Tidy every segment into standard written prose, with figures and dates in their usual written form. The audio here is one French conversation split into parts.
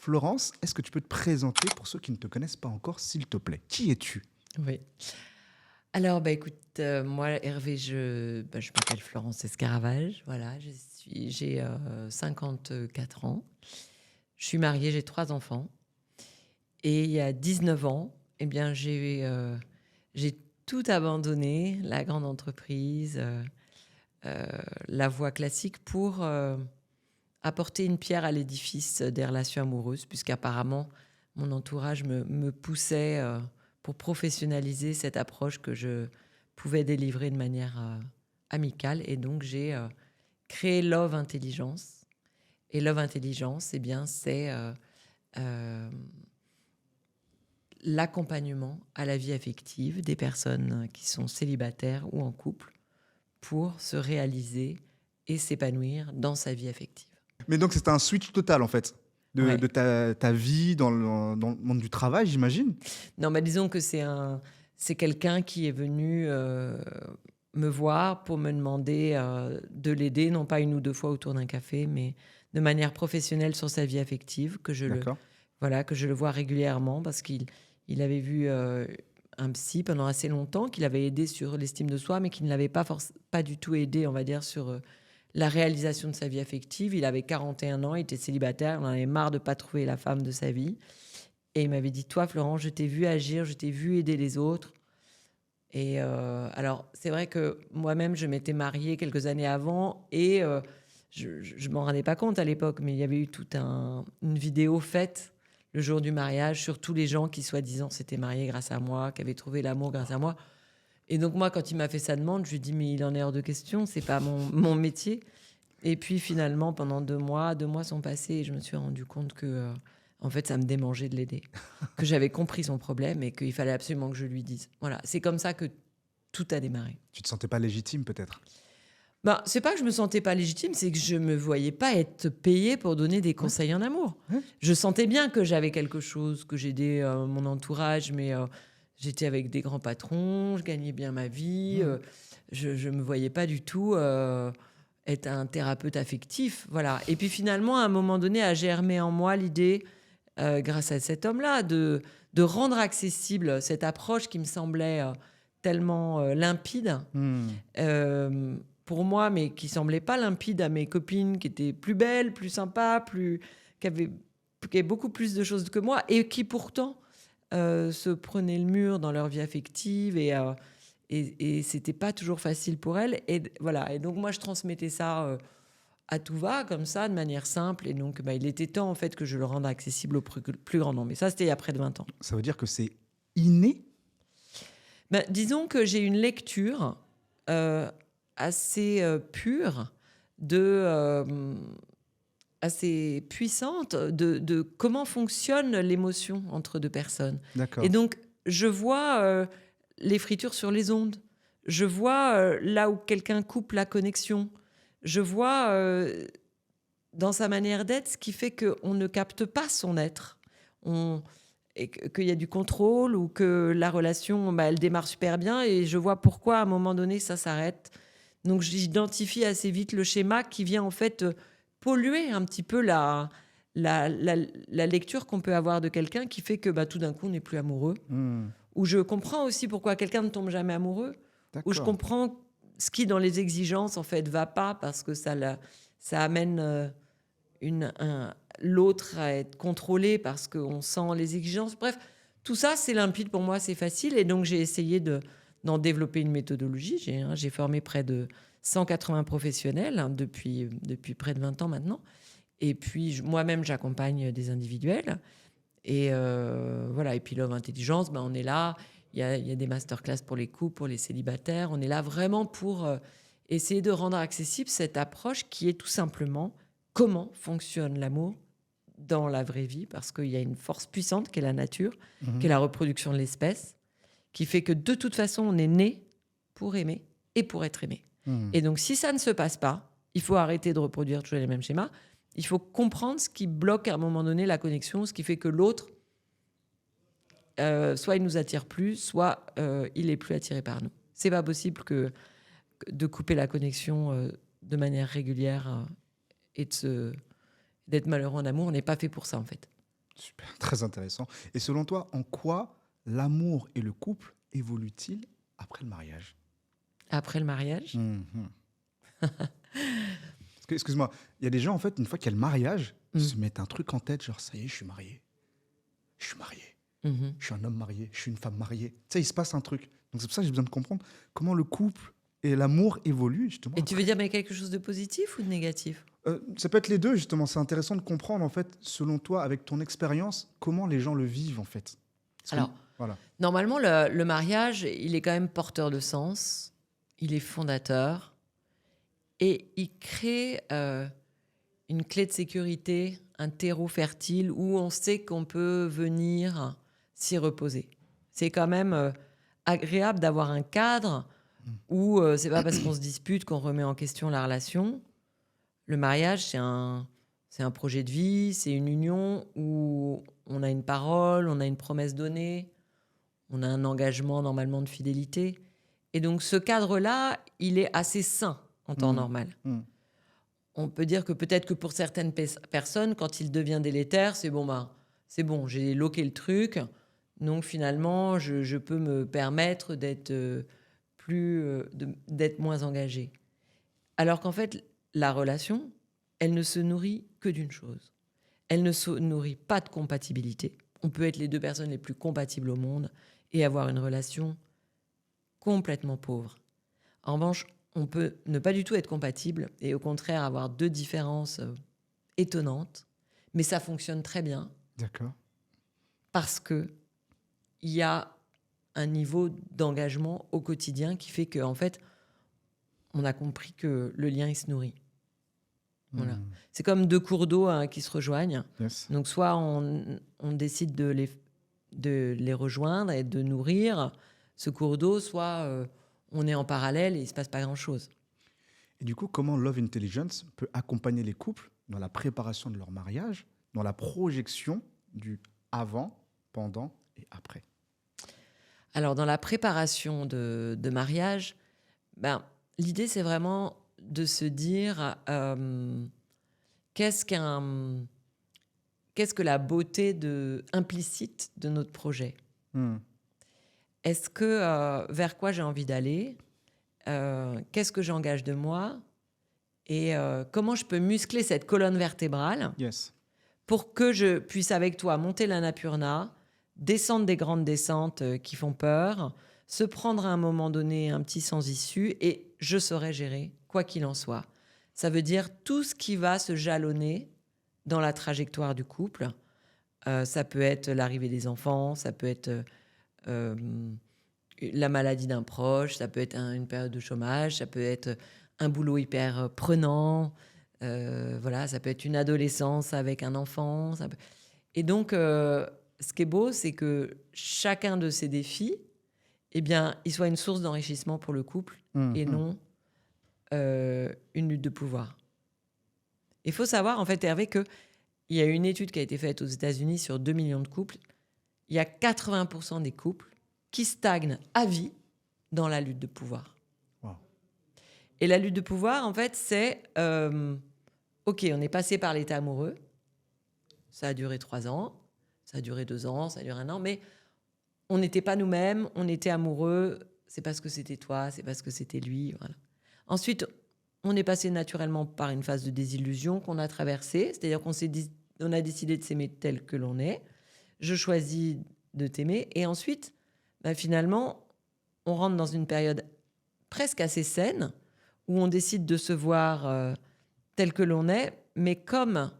Florence, est-ce que tu peux te présenter pour ceux qui ne te connaissent pas encore, s'il te plaît? Qui es-tu? Oui. Alors, bah, écoute, moi, Hervé, je m'appelle Florence Escaravage. Voilà, j'ai 54 ans. Je suis mariée, j'ai 3 enfants. Et il y a 19 ans, eh bien, j'ai tout abandonné, la grande entreprise, la voie classique, pour apporter une pierre à l'édifice des relations amoureuses, puisqu'apparemment, mon entourage me poussait pour professionnaliser cette approche que je pouvais délivrer de manière amicale. Et donc, j'ai créé Love Intelligence. Et Love Intelligence, eh bien, c'est euh, l'accompagnement à la vie affective des personnes qui sont célibataires ou en couple pour se réaliser et s'épanouir dans sa vie affective. Mais donc, c'est un switch total, en fait, Ouais. de ta vie dans le monde du travail, j'imagine? Non, mais disons que c'est quelqu'un qui est venu me voir pour me demander de l'aider, non pas une ou deux fois autour d'un café, mais de manière professionnelle sur sa vie affective, D'accord. que je le vois régulièrement, parce il avait vu un psy pendant assez longtemps, qu'il avait aidé sur l'estime de soi, mais qui ne l'avait pas du tout aidé, on va dire, sur la réalisation de sa vie affective. Il avait 41 ans, il était célibataire, il en avait marre de ne pas trouver la femme de sa vie. Et il m'avait dit, toi, Florent, je t'ai vu agir, je t'ai vu aider les autres. Et alors, c'est vrai que moi-même, je m'étais mariée quelques années avant, et je m'en rendais pas compte à l'époque, mais il y avait eu toute une vidéo faite le jour du mariage sur tous les gens qui, soi-disant, s'étaient mariés grâce à moi, qui avaient trouvé l'amour grâce à moi. Et donc, moi, quand il m'a fait sa demande, je lui ai dit, mais il en est hors de question, c'est pas mon métier. Et puis, finalement, pendant 2 mois sont passés, et je me suis rendu compte que, en fait, ça me démangeait de l'aider. Que j'avais compris son problème et qu'il fallait absolument que je lui dise. Voilà, c'est comme ça que tout a démarré. Tu te sentais pas légitime, peut-être? Ben, c'est pas que je me sentais pas légitime, c'est que je me voyais pas être payée pour donner des Ouais, conseils en amour. ouais. Je sentais bien que j'avais quelque chose, que j'aidais mon entourage, mais j'étais avec des grands patrons, je gagnais bien ma vie, Mmh. je me voyais pas du tout être un thérapeute affectif, voilà. Et puis finalement, à un moment donné, a germé en moi l'idée, grâce à cet homme-là, de rendre accessible cette approche qui me semblait tellement limpide. Mmh. Euh, pour moi, mais qui semblait pas limpide à mes copines, qui étaient plus belles, plus sympas, qui avaient beaucoup plus de choses que moi, et qui pourtant se prenaient le mur dans leur vie affective, et c'était pas toujours facile pour elles. Et voilà. Et donc moi, je transmettais ça à tout va, comme ça, de manière simple. Et donc, bah, il était temps en fait que je le rende accessible au plus grand nombre. Mais ça, c'était il y a près de 20 ans. Ça veut dire que c'est inné? Ben, disons que j'ai une lecture euh, assez pure, assez puissante de comment fonctionne l'émotion entre deux personnes. Et D'accord. donc, je vois les fritures sur les ondes. Je vois là où quelqu'un coupe la connexion. Je vois dans sa manière d'être ce qui fait qu'on ne capte pas son être. Et qu'il y a du contrôle, ou que la relation, bah, elle démarre super bien, et je vois pourquoi à un moment donné ça s'arrête. Donc j'identifie assez vite le schéma qui vient en fait polluer un petit peu la lecture qu'on peut avoir de quelqu'un, qui fait que bah, tout d'un coup on n'est plus amoureux. Mmh. Ou je comprends aussi pourquoi quelqu'un ne tombe jamais amoureux. Ou je D'accord. comprends ce qui dans les exigences en fait va pas, parce que ça amène l'autre à être contrôlé parce qu'on sent les exigences. Bref, tout ça, c'est limpide pour moi, c'est facile. Et donc, j'ai essayé d'en développer une méthodologie. J'ai formé près de 180 professionnels depuis près de 20 ans maintenant. Et puis, moi-même, j'accompagne des individuels. Et voilà. Et puis, Love Intelligence, ben, on est là. Il y a des masterclass pour les couples, pour les célibataires. On est là vraiment pour essayer de rendre accessible cette approche qui est tout simplement comment fonctionne l'amour dans la vraie vie, parce qu'il y a une force puissante qui est la nature, qui est Mmh. la reproduction de l'espèce, qui fait que de toute façon, on est né pour aimer et pour être aimé. Mmh. Et donc, si ça ne se passe pas, il faut arrêter de reproduire toujours les mêmes schémas. Il faut comprendre ce qui bloque à un moment donné la connexion, ce qui fait que l'autre, soit il nous attire plus, soit il est plus attiré par nous. C'est pas possible de couper la connexion de manière régulière et d'être malheureux en amour. On n'est pas fait pour ça, en fait. Super, très intéressant. Et selon toi, en quoi l'amour et le couple évoluent-ils après le mariage? Après le mariage. Mhm. Parce que, excuse-moi, il y a des gens, en fait, une fois qu'il y a le mariage, ils Mm. se mettent un truc en tête, genre, ça y est, je suis marié. Je suis marié. Mhm. Je suis un homme marié. Je suis une femme mariée. Tu sais, il se passe un truc. Donc, c'est pour ça que j'ai besoin de comprendre comment le couple et l'amour évoluent, justement, Et tu veux après. dire mais quelque chose de positif ou de négatif? Ça peut être les deux, justement. C'est intéressant de comprendre, en fait, selon toi, avec ton expérience, comment les gens le vivent, en fait. Parce que, Alors, voilà. normalement, le mariage, il est quand même porteur de sens, il est fondateur et il crée une clé de sécurité, un terreau fertile où on sait qu'on peut venir s'y reposer. C'est quand même agréable d'avoir un cadre où c'est pas parce qu'on se dispute qu'on remet en question la relation. Le mariage, c'est un projet de vie, c'est une union où on a une parole, on a une promesse donnée, on a un engagement normalement de fidélité. Et donc ce cadre-là, il est assez sain en temps Mhm. normal. Mhm. On peut dire que peut-être que pour certaines personnes, quand il devient délétère, c'est bon, bah, c'est bon, j'ai loqué le truc. Donc finalement, je peux me permettre d'être d'être moins engagée. Alors qu'en fait, la relation, elle ne se nourrit que d'une chose. Elle ne se nourrit pas de compatibilité. On peut être les deux personnes les plus compatibles au monde et avoir une relation complètement pauvre. En revanche, on peut ne pas du tout être compatible et au contraire avoir deux différences étonnantes, mais ça fonctionne très bien D'accord. parce que il y a un niveau d'engagement au quotidien qui fait qu'en fait, on a compris que le lien il se nourrit. Voilà. Mhm. C'est comme deux cours d'eau hein, qui se rejoignent. Yes. Donc soit on décide de les rejoindre et de nourrir ce cours d'eau, soit on est en parallèle et il ne se passe pas grand-chose. Et du coup, comment Love Intelligence peut accompagner les couples dans la préparation de leur mariage, dans la projection du avant, pendant et après? Alors dans la préparation de mariage, ben, l'idée c'est vraiment de se dire qu'est-ce qu'est-ce que la beauté implicite de notre projet. Hmm. Est-ce que vers quoi j'ai envie d'aller? Qu'est-ce que j'engage de moi? Et comment je peux muscler cette colonne vertébrale Yes. pour que je puisse avec toi monter l'Annapurna, descendre des grandes descentes qui font peur, se prendre à un moment donné un petit sans issue et je saurai gérer, quoi qu'il en soit. Ça veut dire tout ce qui va se jalonner dans la trajectoire du couple. Ça peut être l'arrivée des enfants, ça peut être euh, la maladie d'un proche, ça peut être une période de chômage, ça peut être un boulot hyper prenant, voilà, ça peut être une adolescence avec un enfant. Et donc, ce qui est beau, c'est que chacun de ces défis, eh bien, il soit une source d'enrichissement pour le couple et Mhm. non une lutte de pouvoir. Il faut savoir, en fait, Hervé, qu'il y a une étude qui a été faite aux États-Unis sur 2 millions de couples. Il y a 80% des couples qui stagnent à vie dans la lutte de pouvoir. Wow. Et la lutte de pouvoir, en fait, c'est OK, on est passé par l'état amoureux. Ça a duré 3 ans, ça a duré 2 ans, ça a duré 1 an, mais on n'était pas nous-mêmes, on était amoureux. C'est parce que c'était toi, c'est parce que c'était lui. Voilà. Ensuite, on est passé naturellement par une phase de désillusion qu'on a traversée, c'est-à-dire on a décidé de s'aimer tel que l'on est. Je choisis de t'aimer. Et ensuite, bah, finalement, on rentre dans une période presque assez saine où on décide de se voir tel que l'on est, mais comme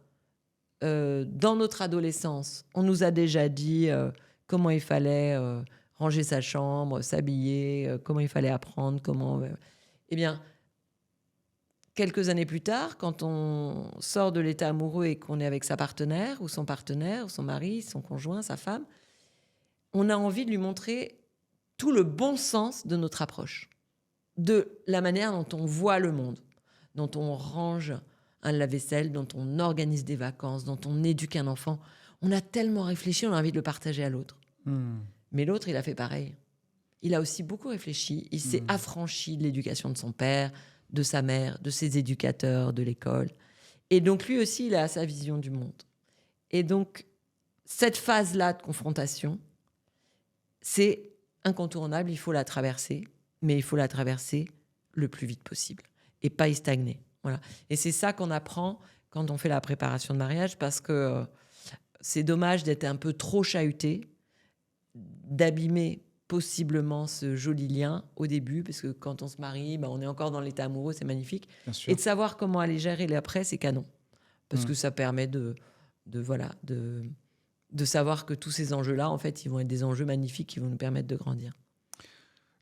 dans notre adolescence, on nous a déjà dit comment il fallait ranger sa chambre, s'habiller, comment il fallait apprendre, comment... eh bien, quelques années plus tard, quand on sort de l'état amoureux et qu'on est avec sa partenaire, ou son mari, son conjoint, sa femme, on a envie de lui montrer tout le bon sens de notre approche, de la manière dont on voit le monde, dont on range un lave-vaisselle, dont on organise des vacances, dont on éduque un enfant. On a tellement réfléchi, on a envie de le partager à l'autre. Hmm. Mais l'autre, il a fait pareil. Il a aussi beaucoup réfléchi. Il s'est affranchi de l'éducation de son père, de sa mère, de ses éducateurs, de l'école. Et donc, lui aussi, il a sa vision du monde. Et donc, cette phase-là de confrontation, c'est incontournable, il faut la traverser, mais il faut la traverser le plus vite possible et pas y stagner. Voilà. Et c'est ça qu'on apprend quand on fait la préparation de mariage, parce que c'est dommage d'être un peu trop chahuté, d'abîmer possiblement ce joli lien au début, parce que quand on se marie, on est encore dans l'état amoureux, c'est magnifique. Bien sûr. Et de savoir comment aller gérer l'après, c'est canon. Parce que ça permet de savoir que tous ces enjeux-là, en fait, ils vont être des enjeux magnifiques qui vont nous permettre de grandir.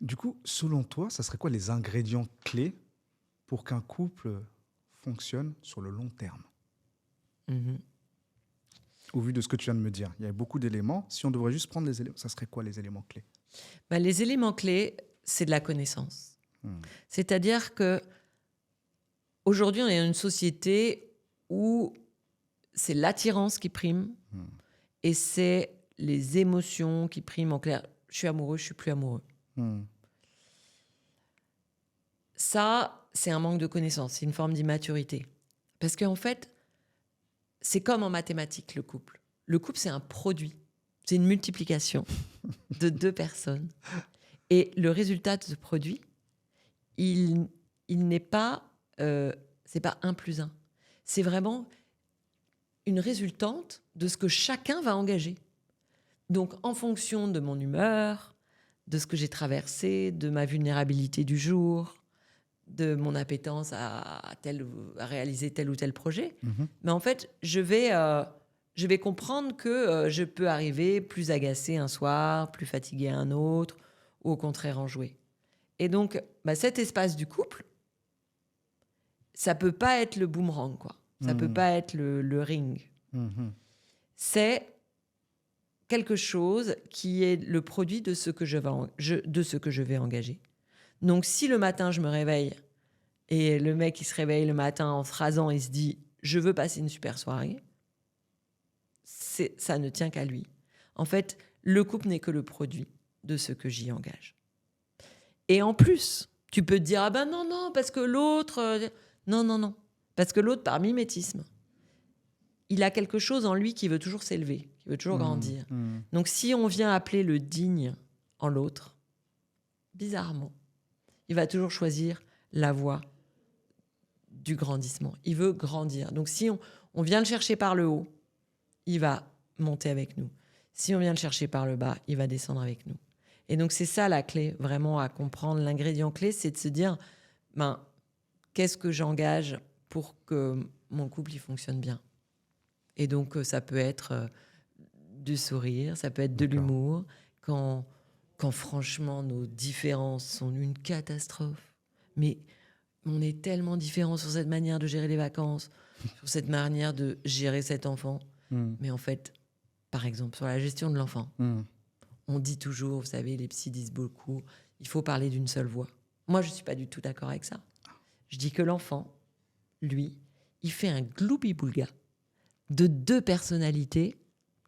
Du coup, selon toi, ça serait quoi les ingrédients clés pour qu'un couple fonctionne sur le long terme? Au vu de ce que tu viens de me dire, il y a beaucoup d'éléments. Si on devrait juste prendre les éléments, ça serait quoi les éléments clés? Les éléments clés, c'est de la connaissance. C'est-à-dire que aujourd'hui, on est dans une société où c'est l'attirance qui prime et c'est les émotions qui priment. En clair, je suis amoureux, je suis plus amoureux. Ça, c'est un manque de connaissance, c'est une forme d'immaturité. Parce qu'en fait, c'est comme en mathématiques, le couple. Le couple, c'est un produit. C'est une multiplication de 2 personnes. Et le résultat de ce produit, il n'est pas... c'est pas 1 plus 1. C'est vraiment une résultante de ce que chacun va engager. Donc, en fonction de mon humeur, de ce que j'ai traversé, de ma vulnérabilité du jour, de mon appétence à réaliser tel ou tel projet. Mais en fait, je vais comprendre que je peux arriver plus agacée un soir, plus fatiguée un autre, ou au contraire enjouée. Et donc, cet espace du couple, ça peut pas être le boomerang, quoi. Ça peut pas être le ring. C'est quelque chose qui est le produit de ce que je vais engager. Donc, si le matin, je me réveille et le mec, il se réveille le matin en se rasant et se dit « je veux passer une super soirée », ça ne tient qu'à lui. En fait, le couple n'est que le produit de ce que j'y engage. Et en plus, tu peux te dire « ah ben non, parce que l'autre… » Non. Parce que l'autre, par mimétisme, il a quelque chose en lui qui veut toujours s'élever, qui veut toujours grandir. Donc, si on vient appeler le digne en l'autre, bizarrement, il va toujours choisir la voie du grandissement. Il veut grandir. Donc, si on vient le chercher par le haut, il va monter avec nous. Si on vient le chercher par le bas, il va descendre avec nous. Et donc, c'est ça la clé, vraiment à comprendre. L'ingrédient clé, c'est de se dire, qu'est-ce que j'engage pour que mon couple il fonctionne bien? Et donc, ça peut être du sourire, ça peut être de l'humour, quand franchement, nos différences sont une catastrophe. Mais on est tellement différents sur cette manière de gérer les vacances, sur cette manière de gérer cet enfant. Mais en fait, par exemple, sur la gestion de l'enfant, on dit toujours, vous savez, les psys disent beaucoup, il faut parler d'une seule voix. Moi, je ne suis pas du tout d'accord avec ça. Je dis que l'enfant, lui, il fait un gloubi-boulga de 2 personnalités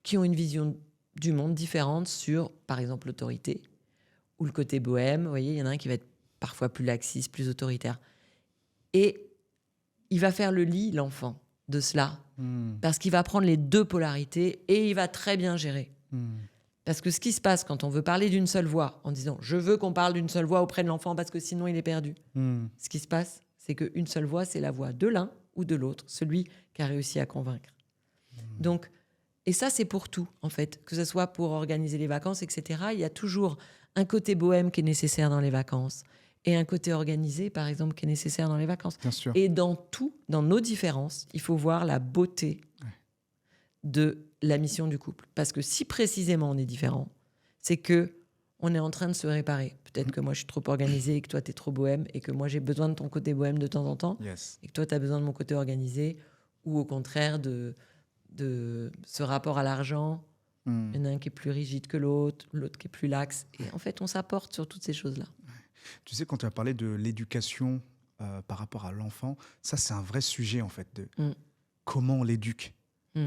qui ont une vision du monde différente sur, par exemple, l'autorité ou le côté bohème. Vous voyez, il y en a un qui va être parfois plus laxiste, plus autoritaire. Et il va faire le lit, l'enfant, de cela. Parce qu'il va prendre les 2 polarités et il va très bien gérer. Parce que ce qui se passe quand on veut parler d'une seule voix, en disant « je veux qu'on parle d'une seule voix auprès de l'enfant parce que sinon il est perdu », ce qui se passe, c'est qu'une seule voix, c'est la voix de l'un ou de l'autre, celui qui a réussi à convaincre. Donc, et ça, c'est pour tout, en fait. Que ce soit pour organiser les vacances, etc. Il y a toujours un côté bohème qui est nécessaire dans les vacances et un côté organisé, par exemple, qui est nécessaire dans les vacances. Bien sûr. Et dans tout, dans nos différences, il faut voir la beauté de la mission du couple. Parce que si précisément on est différent, c'est que on est en train de se réparer. Peut-être que moi, je suis trop organisée et que toi, tu es trop bohème et que moi, j'ai besoin de ton côté bohème de temps en temps et que toi, tu as besoin de mon côté organisé ou au contraire de ce rapport à l'argent. Il y en a un qui est plus rigide que l'autre qui est plus laxe. Et en fait, on s'apporte sur toutes ces choses-là. Tu sais, quand tu as parlé de l'éducation par rapport à l'enfant, ça, c'est un vrai sujet, en fait, de comment on l'éduque.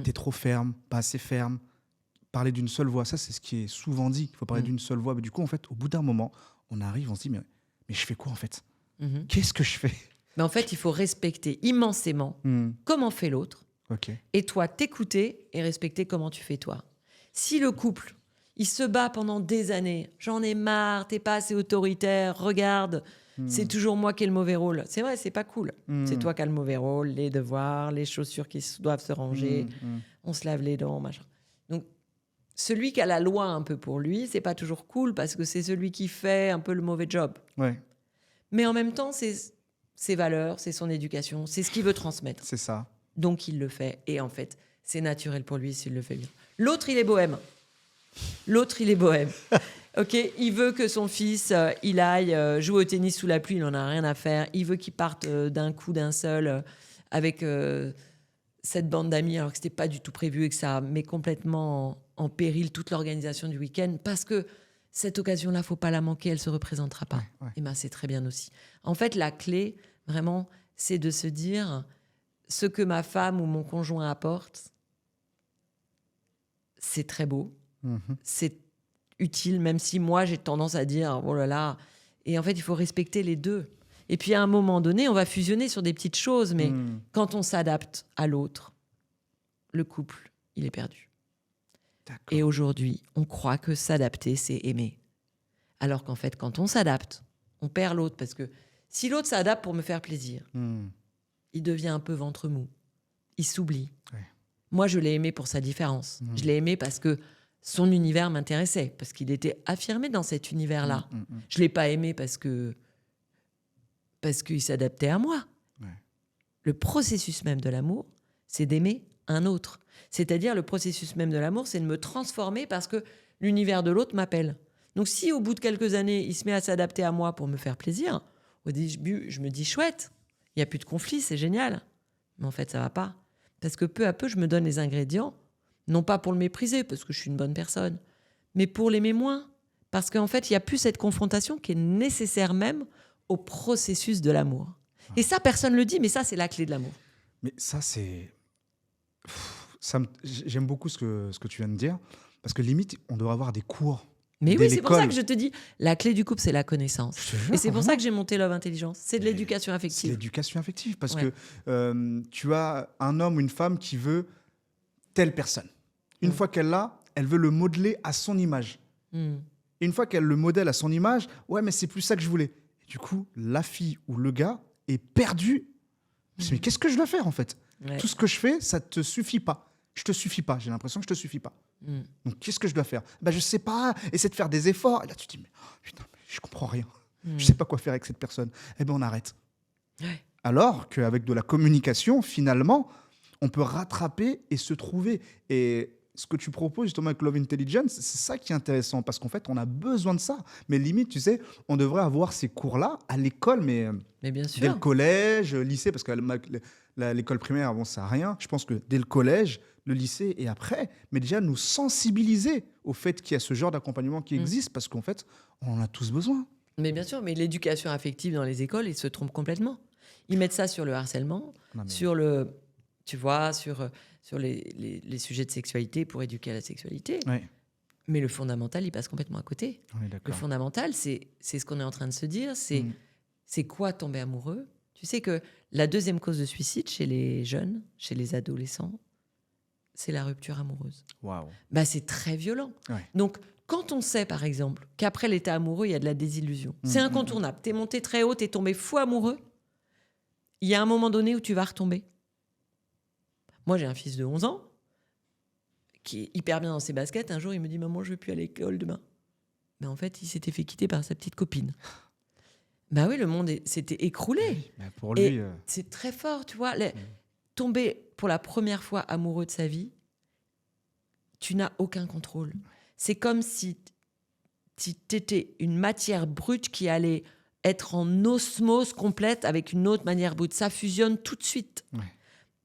T'es trop ferme, pas assez ferme. Parler d'une seule voix, ça, c'est ce qui est souvent dit. Il faut parler d'une seule voix. Mais du coup, en fait, au bout d'un moment, on arrive, on se dit, mais je fais quoi, en fait? Qu'est-ce que je fais? Mais en fait, il faut respecter immensément comment fait l'autre. Et toi, t'écouter et respecter comment tu fais toi. Si le couple, il se bat pendant des années, j'en ai marre, t'es pas assez autoritaire, regarde, c'est toujours moi qui ai le mauvais rôle. C'est vrai, c'est pas cool. C'est toi qui as le mauvais rôle, les devoirs, les chaussures qui doivent se ranger, on se lave les dents, machin. Donc, celui qui a la loi un peu pour lui, c'est pas toujours cool parce que c'est celui qui fait un peu le mauvais job. Ouais, Mais en même temps, c'est ses valeurs, c'est son éducation, c'est ce qu'il veut transmettre. c'est ça. Donc, il le fait. Et en fait, c'est naturel pour lui s'il le fait bien. L'autre, il est bohème. Ok, il veut que son fils, il aille jouer au tennis sous la pluie, il en a rien à faire. Il veut qu'il parte d'un coup, d'un seul, avec cette bande d'amis, alors que c'était pas du tout prévu et que ça met complètement en péril toute l'organisation du week-end, parce que cette occasion-là, faut pas la manquer, elle se représentera pas. Ouais. Et ben, c'est très bien aussi. En fait, la clé, vraiment, c'est de se dire ce que ma femme ou mon conjoint apporte, c'est très beau. C'est utile, même si moi j'ai tendance à dire oh là là. Et en fait, il faut respecter les deux. Et puis à un moment donné, on va fusionner sur des petites choses, mais quand on s'adapte à l'autre, le couple, il est perdu. D'accord. Et aujourd'hui, on croit que s'adapter, c'est aimer. Alors qu'en fait, quand on s'adapte, on perd l'autre. Parce que si l'autre s'adapte pour me faire plaisir, il devient un peu ventre mou. Il s'oublie. Ouais. Moi, je l'ai aimé pour sa différence. Je l'ai aimé parce que son univers m'intéressait, parce qu'il était affirmé dans cet univers-là. Je ne l'ai pas aimé parce qu'il s'adaptait à moi. Ouais. Le processus même de l'amour, c'est d'aimer un autre. C'est-à-dire, le processus même de l'amour, c'est de me transformer parce que l'univers de l'autre m'appelle. Donc, si au bout de quelques années, il se met à s'adapter à moi pour me faire plaisir, au début, je me dis chouette, il n'y a plus de conflit, c'est génial. Mais en fait, ça ne va pas. Parce que peu à peu, je me donne les ingrédients, non pas pour le mépriser, parce que je suis une bonne personne, mais pour l'aimer moins. Parce qu'en fait, il n'y a plus cette confrontation qui est nécessaire même au processus de l'amour. Et ça, personne ne le dit, mais ça, c'est la clé de l'amour. Mais ça, c'est... J'aime beaucoup ce que tu viens de dire, parce que limite, on devrait avoir des cours. Mais dès oui, c'est pour ça l'école. que je te dis, la clé du couple, c'est la connaissance. Je te jure, Et c'est pour vraiment. ça que j'ai monté Love Intelligence. C'est de l'éducation C'est affective. l'éducation affective, parce Ouais. que tu as un homme ou une femme qui veut telle personne. Une fois qu'elle l'a, elle veut le modeler à son image. Mm. Et une fois qu'elle le modèle à son image, ouais, mais c'est plus ça que je voulais. Et du coup, la fille ou le gars est perdu. Je me dis, mais qu'est-ce que je dois faire, en fait? Ouais. Tout ce que je fais, ça te suffit pas. Je te suffis pas. J'ai l'impression que je te suffis pas. Donc, qu'est-ce que je dois faire? Je sais pas. Essaie de faire des efforts. Et là, tu te dis, mais putain, mais je comprends rien. Je sais pas quoi faire avec cette personne. Eh ben, on arrête. Ouais. Alors qu'avec de la communication, finalement, on peut rattraper et se trouver. Et ce que tu proposes justement avec Love Intelligence, c'est ça qui est intéressant, parce qu'en fait, on a besoin de ça. Mais limite, tu sais, on devrait avoir ces cours-là à l'école, mais bien dès sûr. le collège, lycée, parce que l'école primaire, bon, ça n'a rien. Je pense que dès le collège, le lycée et après, mais déjà nous sensibiliser au fait qu'il y a ce genre d'accompagnement qui existe, parce qu'en fait, on en a tous besoin. Mais bien sûr, mais l'éducation affective dans les écoles, ils se trompent complètement. Ils mettent ça sur le harcèlement, Non, mais- sur le, tu vois, sur les sujets de sexualité pour éduquer à la sexualité. Ouais, Mais le fondamental, il passe complètement à côté. on est Le d'accord. fondamental, c'est ce qu'on est en train de se dire, c'est quoi tomber amoureux? Tu sais que la deuxième cause de suicide chez les jeunes, chez les adolescents, c'est la rupture amoureuse. Waouh. C'est très violent. Ouais. Donc, quand on sait, par exemple, qu'après l'état amoureux, il y a de la désillusion, c'est incontournable. T'es monté très haut, t'es tombé fou amoureux, il y a un moment donné où tu vas retomber. Moi, j'ai un fils de 11 ans qui est hyper bien dans ses baskets. Un jour, il me dit « Maman, je ne vais plus à l'école demain. » Mais en fait, il s'était fait quitter par sa petite copine. Oui, le monde s'était écroulé. Mais pour Et lui, c'est très fort, tu vois. Tomber pour la première fois amoureux de sa vie, tu n'as aucun contrôle. C'est comme si tu étais une matière brute qui allait être en osmose complète avec une autre matière brute. Ça fusionne tout de suite. Ouais.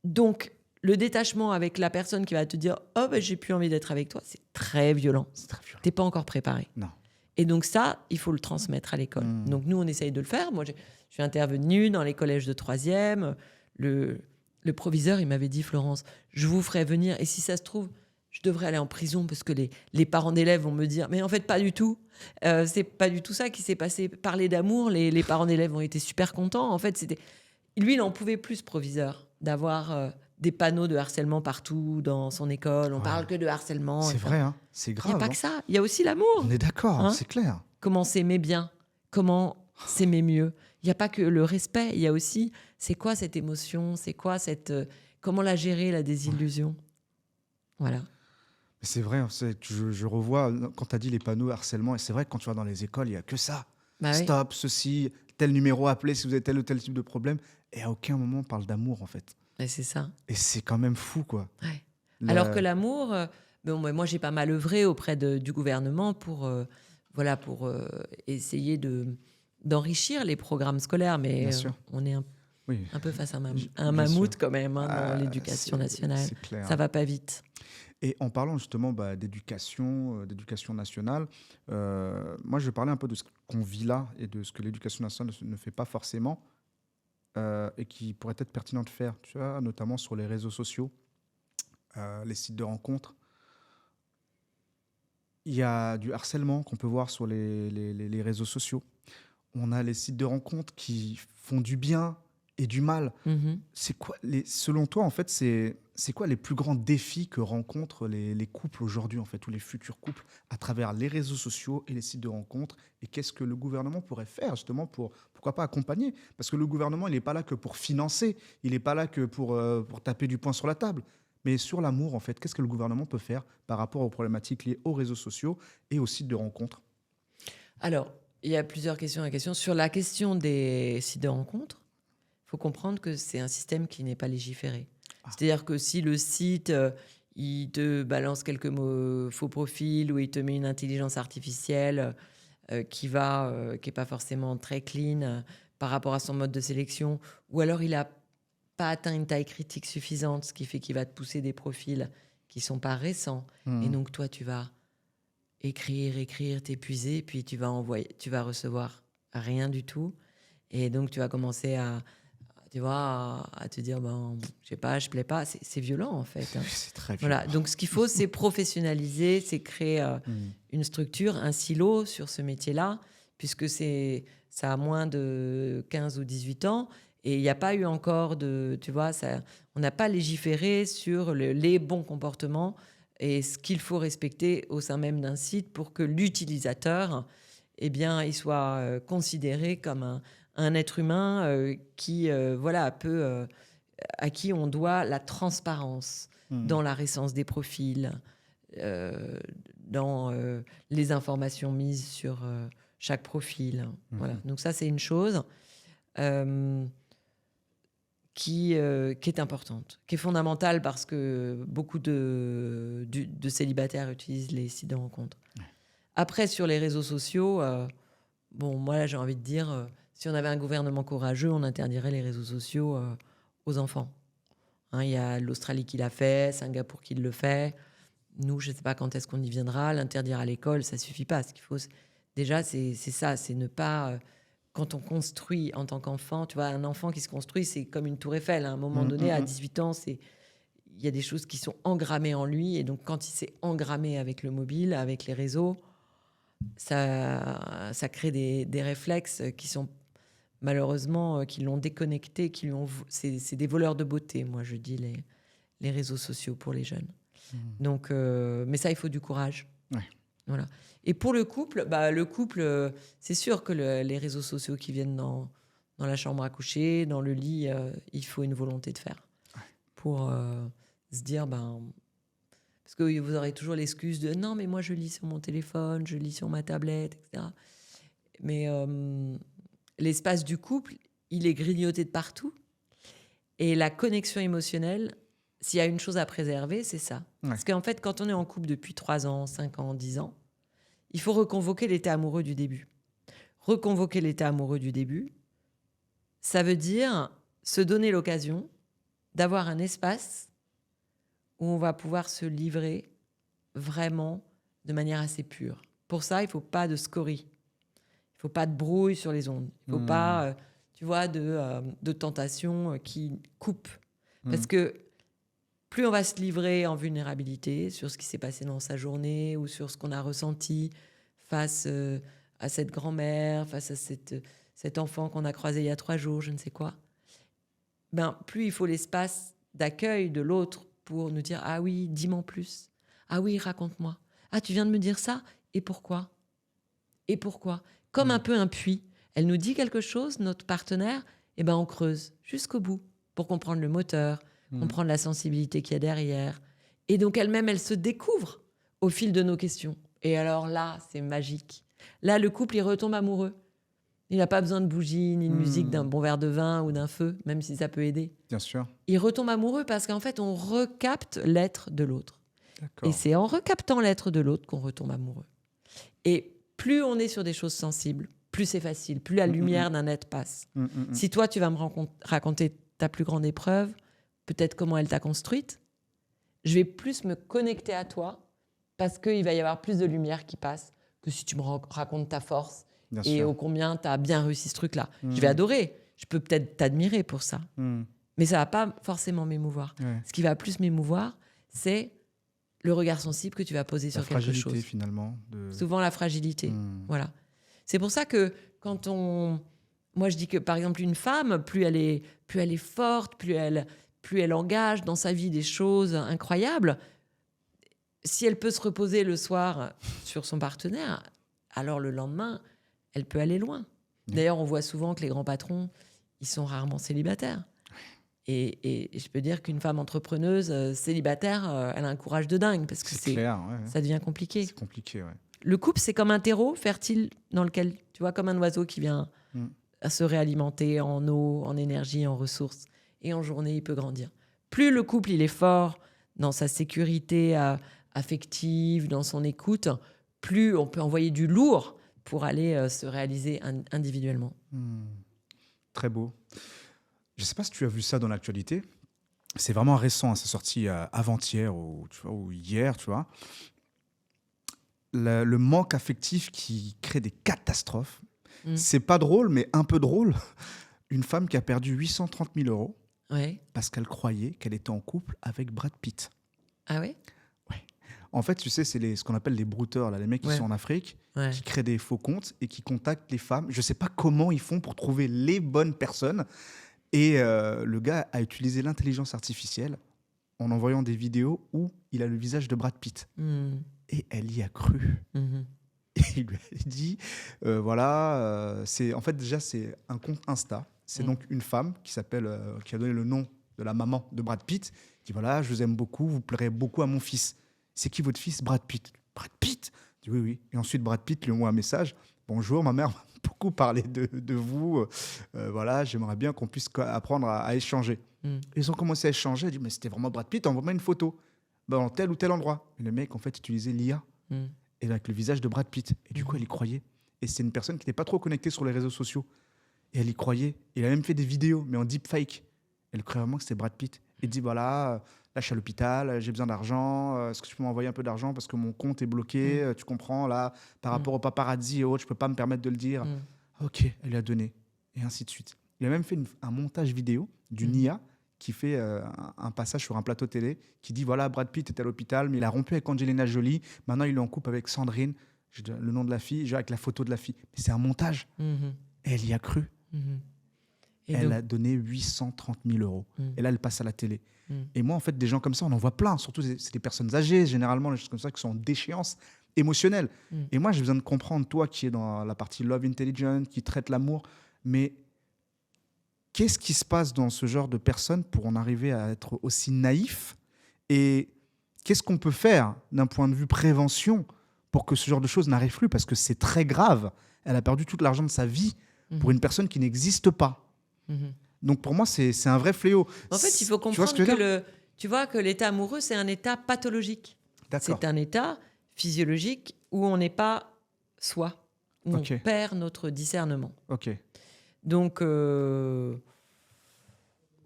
Donc, le détachement avec la personne qui va te dire « Oh, j'ai plus envie d'être avec toi », c'est très violent. c'est très violent. Tu n'es pas encore préparé. Non. Et donc ça, il faut le transmettre à l'école. Donc nous, on essaye de le faire. Moi, je suis intervenue dans les collèges de 3e. Le proviseur, il m'avait dit « Florence, je vous ferai venir. Et si ça se trouve, je devrais aller en prison parce que les parents d'élèves vont me dire « Mais en fait, pas du tout. C'est pas du tout ça qui s'est passé. Parler d'amour, les parents d'élèves ont été super contents. En fait, c'était... » Lui, il n'en pouvait plus, ce proviseur, d'avoir des panneaux de harcèlement partout dans son école. On parle que de harcèlement. C'est vrai, hein, c'est Il n'y a grave. pas Hein. que ça. Il y a aussi l'amour. On est d'accord, Hein. c'est clair. Comment s'aimer bien, comment s'aimer mieux. Il n'y a pas que le respect, il y a aussi c'est quoi cette émotion, c'est quoi comment la gérer, la désillusion. Voilà. Mais c'est vrai, je revois quand tu as dit les panneaux harcèlement, et c'est vrai que quand tu vas dans les écoles, il n'y a que ça. Bah oui. Stop, ceci, tel numéro à appeler si vous avez tel ou tel type de problème. Et à aucun moment on parle d'amour, en fait. Et c'est ça. Et c'est quand même fou, quoi. Ouais. Alors que l'amour, moi j'ai pas mal œuvré auprès du gouvernement pour essayer d'enrichir les programmes scolaires, mais Bien sûr. on est Oui, un peu face à un bien mammouth sûr. quand même dans l'éducation nationale. C'est clair. Ça va pas vite. Et en parlant justement d'éducation nationale, moi je vais parler un peu de ce qu'on vit là et de ce que l'éducation nationale ne fait pas forcément et qui pourrait être pertinent de faire, tu vois, notamment sur les réseaux sociaux, les sites de rencontres. Il y a du harcèlement qu'on peut voir sur les réseaux sociaux. On a les sites de rencontres qui font du bien et du mal. Mhm. Selon toi, en fait, c'est quoi les plus grands défis que rencontrent les couples aujourd'hui, en fait, ou les futurs couples, à travers les réseaux sociaux et les sites de rencontres? Et qu'est-ce que le gouvernement pourrait faire, justement, pourquoi pas accompagner? Parce que le gouvernement, il n'est pas là que pour financer, il n'est pas là que pour taper du poing sur la table. Mais sur l'amour, en fait, qu'est-ce que le gouvernement peut faire par rapport aux problématiques liées aux réseaux sociaux et aux sites de rencontres? Alors, il y a plusieurs questions à la question. Sur la question des sites de rencontres, il faut comprendre que c'est un système qui n'est pas légiféré. C'est-à-dire que si le site, il te balance quelques mots, faux profils, ou il te met une intelligence artificielle qui n'est pas forcément très clean par rapport à son mode de sélection, ou alors il n'a pas atteint une taille critique suffisante, ce qui fait qu'il va te pousser des profils qui ne sont pas récents. Et donc toi, tu vas écrire, t'épuiser, puis tu vas recevoir rien du tout. Et donc tu vas commencer à te dire, je sais pas, je plais pas. C'est violent, en fait. Hein. C'est très violent. Voilà. Donc, ce qu'il faut, c'est professionnaliser, c'est créer une structure, un silo sur ce métier-là, puisque ça a moins de 15 ou 18 ans. Et il n'y a pas eu encore on n'a pas légiféré sur les bons comportements et ce qu'il faut respecter au sein même d'un site pour que l'utilisateur, il soit considéré comme un être humain à qui on doit la transparence dans la récence des profils, dans les informations mises sur chaque profil. Voilà. Donc ça, c'est une chose qui est importante, qui est fondamentale parce que beaucoup de célibataires utilisent les sites de rencontres. Après, sur les réseaux sociaux, moi, là, j'ai envie de dire... si on avait un gouvernement courageux, on interdirait les réseaux sociaux aux enfants. Hein, il y a l'Australie qui l'a fait, Singapour qui le fait. Nous, je ne sais pas quand est-ce qu'on y viendra. L'interdire à l'école, ça ne suffit pas. Ce qu'il faut, déjà, c'est ça. C'est ne pas... quand on construit en tant qu'enfant, tu vois, un enfant qui se construit, c'est comme une tour Eiffel. À un moment donné, à 18 ans, il y a des choses qui sont engrammées en lui. Et donc, quand il s'est engrammé avec le mobile, avec les réseaux, ça crée des réflexes qui sont... malheureusement, qui l'ont déconnecté, c'est des voleurs de beauté, moi je dis, les réseaux sociaux pour les jeunes. Donc, mais ça, il faut du courage. Ouais. Voilà. Et pour le couple, c'est sûr que les réseaux sociaux qui viennent dans la chambre à coucher, dans le lit, il faut une volonté de faire pour se dire, parce que vous aurez toujours l'excuse de non, mais moi je lis sur mon téléphone, je lis sur ma tablette, etc. Mais l'espace du couple, il est grignoté de partout. Et la connexion émotionnelle, s'il y a une chose à préserver, c'est ça. Ouais. Parce qu'en fait, quand on est en couple depuis 3 ans, 5 ans, 10 ans, il faut reconvoquer l'état amoureux du début. Reconvoquer l'état amoureux du début, ça veut dire se donner l'occasion d'avoir un espace où on va pouvoir se livrer vraiment de manière assez pure. Pour ça, il ne faut pas de scories. Il ne faut pas de brouille sur les ondes. Il ne faut pas, de tentation qui coupe. Parce que plus on va se livrer en vulnérabilité sur ce qui s'est passé dans sa journée ou sur ce qu'on a ressenti face à cette grand-mère, face à cet enfant qu'on a croisé il y a 3 jours, je ne sais quoi, plus il faut l'espace d'accueil de l'autre pour nous dire « Ah oui, dis-moi plus. Ah oui, raconte-moi. Ah, tu viens de me dire ça? Et pourquoi? Et pourquoi ?» Comme un peu un puits. Elle nous dit quelque chose, notre partenaire, et ben on creuse jusqu'au bout pour comprendre le moteur, comprendre la sensibilité qu'il y a derrière. Et donc elle-même, elle se découvre au fil de nos questions. Et alors là, c'est magique. Là, le couple, il retombe amoureux. Il n'a pas besoin de bougie, ni de musique, d'un bon verre de vin ou d'un feu, même si ça peut aider. Bien sûr. Il retombe amoureux parce qu'en fait, on recapte l'être de l'autre. D'accord. Et c'est en recaptant l'être de l'autre qu'on retombe amoureux. Et plus on est sur des choses sensibles, plus c'est facile, plus la lumière d'un être passe. Si toi, tu vas me raconter ta plus grande épreuve, peut-être comment elle t'a construite, je vais plus me connecter à toi parce qu'il va y avoir plus de lumière qui passe que si tu me racontes ta force Bien et sûr. ô combien tu as bien réussi ce truc-là. Je vais adorer. Je peux peut-être t'admirer pour ça. Mais ça ne va pas forcément m'émouvoir. Ouais. Ce qui va plus m'émouvoir, c'est le regard sensible que tu vas poser sur quelque chose. La fragilité, finalement. Souvent, la fragilité. Voilà. C'est pour ça que quand on... Moi, je dis que, par exemple, une femme, plus elle est forte, plus elle engage dans sa vie des choses incroyables, si elle peut se reposer le soir sur son partenaire, alors le lendemain, elle peut aller loin. D'ailleurs, on voit souvent que les grands patrons, ils sont rarement célibataires. Et je peux dire qu'une femme entrepreneuse célibataire, elle a un courage de dingue parce que c'est clair, ça devient compliqué. C'est compliqué, ouais. Le couple, c'est comme un terreau fertile dans lequel, tu vois, comme un oiseau qui vient se réalimenter en eau, en énergie, en ressources. Et en journée, il peut grandir. Plus le couple, il est fort dans sa sécurité affective, dans son écoute, plus on peut envoyer du lourd pour aller se réaliser individuellement. Très beau. Je ne sais pas si tu as vu ça dans l'actualité. C'est vraiment récent, hein, c'est sorti avant-hier ou hier, tu vois. Le manque affectif qui crée des catastrophes. C'est pas drôle, mais un peu drôle. Une femme qui a perdu 830 000 € parce qu'elle croyait qu'elle était en couple avec Brad Pitt. Ah ouais? Ouais. En fait, tu sais, c'est ce qu'on appelle les brouteurs, là, les mecs qui sont en Afrique, qui créent des faux comptes et qui contactent les femmes. Je ne sais pas comment ils font pour trouver les bonnes personnes. Et le gars a utilisé l'intelligence artificielle en envoyant des vidéos où il a le visage de Brad Pitt. Et elle y a cru. Et il lui a dit, en fait déjà c'est un compte Insta. C'est donc une femme qui a donné le nom de la maman de Brad Pitt, qui dit voilà, je vous aime beaucoup, vous plairez beaucoup à mon fils. C'est qui votre fils? Brad Pitt. Brad Pitt? Je dis oui, oui. Et ensuite Brad Pitt lui envoie un message. Bonjour, ma mère m'a beaucoup parlé de vous. Voilà, j'aimerais bien qu'on puisse apprendre à échanger. Ils ont commencé à échanger. Elle dit mais c'était vraiment Brad Pitt, envoie-moi une photo. Dans tel ou tel endroit. Et le mec, en fait, utilisait l'IA. Et avec le visage de Brad Pitt. Et du coup, elle y croyait. Et c'est une personne qui n'était pas trop connectée sur les réseaux sociaux. Et elle y croyait. Il a même fait des vidéos, mais en deepfake. Elle croyait vraiment que c'était Brad Pitt. Il dit, voilà, là, je suis à l'hôpital, j'ai besoin d'argent. Est-ce que tu peux m'envoyer un peu d'argent parce que mon compte est bloqué, tu comprends, là, par rapport au paparazzi et autres, je ne peux pas me permettre de le dire. Ok, elle lui a donné. Et ainsi de suite. Il a même fait un montage vidéo d'une IA qui fait un passage sur un plateau télé, qui dit, voilà, Brad Pitt est à l'hôpital, mais il a rompu avec Angelina Jolie. Maintenant, il est en couple avec Sandrine. J'ai le nom de la fille, avec la photo de la fille. Mais c'est un montage. Et elle y a cru. Et elle a donné 830 000 €. Et là, elle passe à la télé. Et moi, en fait, des gens comme ça, on en voit plein. Surtout, c'est des personnes âgées, généralement, des choses comme ça, qui sont en déchéance émotionnelle. Et moi, j'ai besoin de comprendre, toi qui es dans la partie Love Intelligence, qui traite l'amour, mais qu'est-ce qui se passe dans ce genre de personnes pour en arriver à être aussi naïf? Et qu'est-ce qu'on peut faire d'un point de vue prévention pour que ce genre de choses n'arrive plus? Parce que c'est très grave. Elle a perdu tout l'argent de sa vie pour une personne qui n'existe pas. Donc pour moi, c'est un vrai fléau. En fait, il faut comprendre que l'état amoureux, c'est un état pathologique. C'est un état physiologique où on n'est pas soi, où on perd notre discernement. Donc,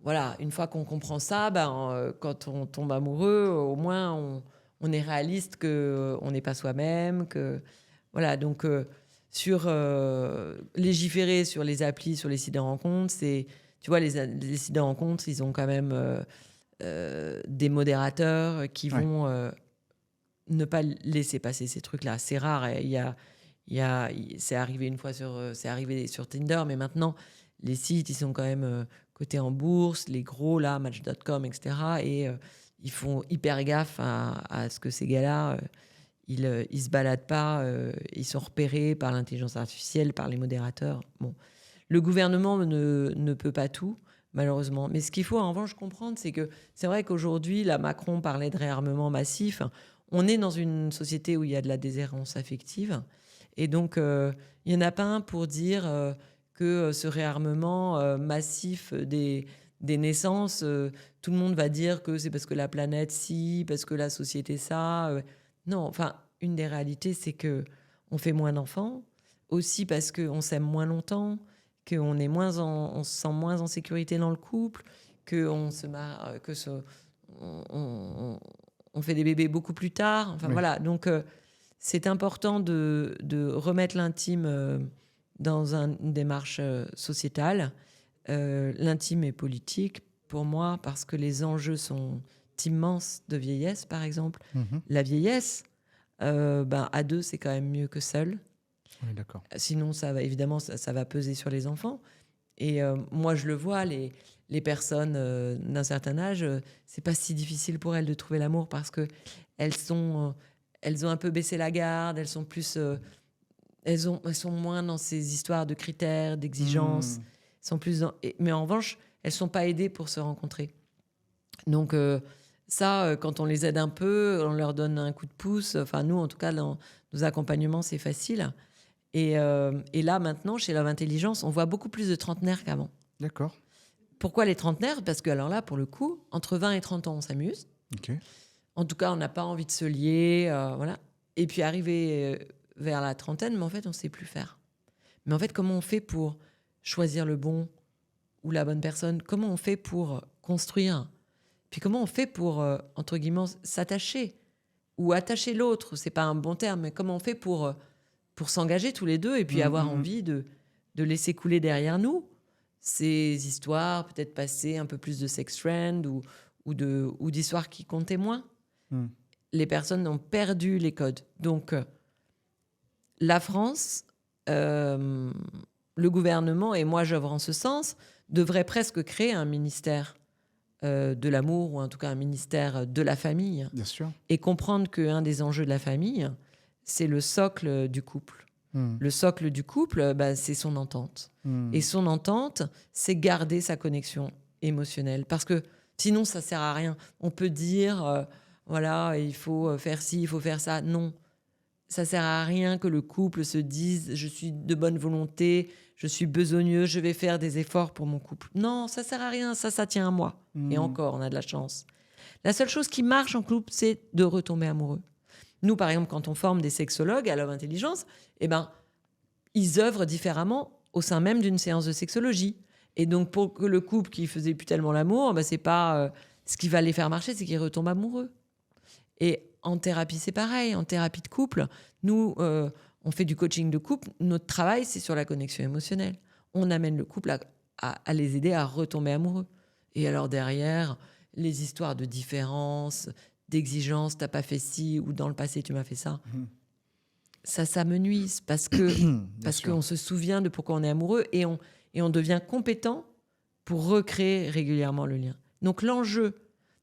voilà, une fois qu'on comprend ça, quand on tombe amoureux, au moins, on est réaliste qu'on n'est pas soi-même. Voilà, donc, sur légiférer sur les applis, sur les sites de rencontres, tu vois, les sites de rencontres, ils ont quand même des modérateurs qui vont ne pas laisser passer ces trucs-là. C'est rare. C'est arrivé une fois c'est arrivé sur Tinder, mais maintenant, les sites, ils sont quand même cotés en bourse, les gros, là, Match.com, etc. Et ils font hyper gaffe à ce que ces gars-là, ils se baladent pas, ils sont repérés par l'intelligence artificielle, par les modérateurs. Bon. Le gouvernement ne peut pas tout, malheureusement. Mais ce qu'il faut en revanche comprendre, c'est que c'est vrai qu'aujourd'hui, là, Macron parlait de réarmement massif. On est dans une société où il y a de la déshérence affective. Et donc, il n'y en a pas un pour dire que ce réarmement massif des naissances, tout le monde va dire que c'est parce que la planète si, parce que la société ça. Non, enfin, une des réalités, c'est qu'on fait moins d'enfants, aussi parce qu'on s'aime moins longtemps, qu'on est on se sent moins en sécurité dans le couple, qu'on se marre, on fait des bébés beaucoup plus tard. Enfin, voilà. Donc, c'est important de remettre l'intime dans une démarche sociétale. L'intime est politique, pour moi, parce que les enjeux sont immenses de vieillesse, par exemple. La vieillesse, à deux, c'est quand même mieux que seul. Oui, d'accord. Sinon, ça va, évidemment, ça va peser sur les enfants. Et moi, je le vois, les personnes d'un certain âge, c'est pas si difficile pour elles de trouver l'amour parce que elles ont un peu baissé la garde, elles sont plus, elles sont moins dans ces histoires de critères, d'exigences. Elles sont plus mais en revanche, elles sont pas aidées pour se rencontrer. Donc ça, quand on les aide un peu, on leur donne un coup de pouce. Enfin, nous, en tout cas, dans nos accompagnements, c'est facile. Et là, maintenant, chez Love Intelligence, on voit beaucoup plus de trentenaires qu'avant. D'accord. Pourquoi les trentenaires ? Parce que, alors là, pour le coup, entre 20 et 30 ans, on s'amuse. Ok. En tout cas, on n'a pas envie de se lier. Voilà. Et puis, arriver vers la trentaine, mais en fait, on ne sait plus faire. Mais en fait, comment on fait pour choisir le bon ou la bonne personne ? Comment on fait pour construire ? Puis comment on fait pour, entre guillemets, s'attacher ? Ou attacher l'autre, c'est pas un bon terme, mais comment on fait pour s'engager tous les deux et puis avoir envie de laisser couler derrière nous ces histoires, peut-être passer un peu plus de sex friend ou d'histoires qui comptaient moins. Les personnes ont perdu les codes. Donc, la France, le gouvernement, et moi j'œuvre en ce sens, devrait presque créer un ministère de l'amour, ou en tout cas un ministère de la famille. Bien sûr. Et comprendre qu'un des enjeux de la famille, c'est le socle du couple. Le socle du couple, c'est son entente. Et son entente, c'est garder sa connexion émotionnelle. Parce que sinon, ça ne sert à rien. On peut dire, voilà, il faut faire ci, il faut faire ça. Non, ça ne sert à rien que le couple se dise « je suis de bonne volonté, je suis besogneux, je vais faire des efforts pour mon couple ». Non, ça ne sert à rien, ça tient à moi. Et encore, on a de la chance. La seule chose qui marche en couple, c'est de retomber amoureux. Nous, par exemple, quand on forme des sexologues à Love Intelligence, ils œuvrent différemment au sein même d'une séance de sexologie. Et donc, pour que le couple qui faisait plus tellement l'amour, c'est pas ce qui va les faire marcher, c'est qu'ils retombent amoureux. Et en thérapie, c'est pareil. En thérapie de couple, nous, on fait du coaching de couple. Notre travail, c'est sur la connexion émotionnelle. On amène le couple à les aider à retomber amoureux. Et alors derrière, les histoires de différence, d'exigence, t'as pas fait ci, ou dans le passé, tu m'as fait ça. Ça me nuise parce qu'on se souvient de pourquoi on est amoureux et on devient compétent pour recréer régulièrement le lien. Donc l'enjeu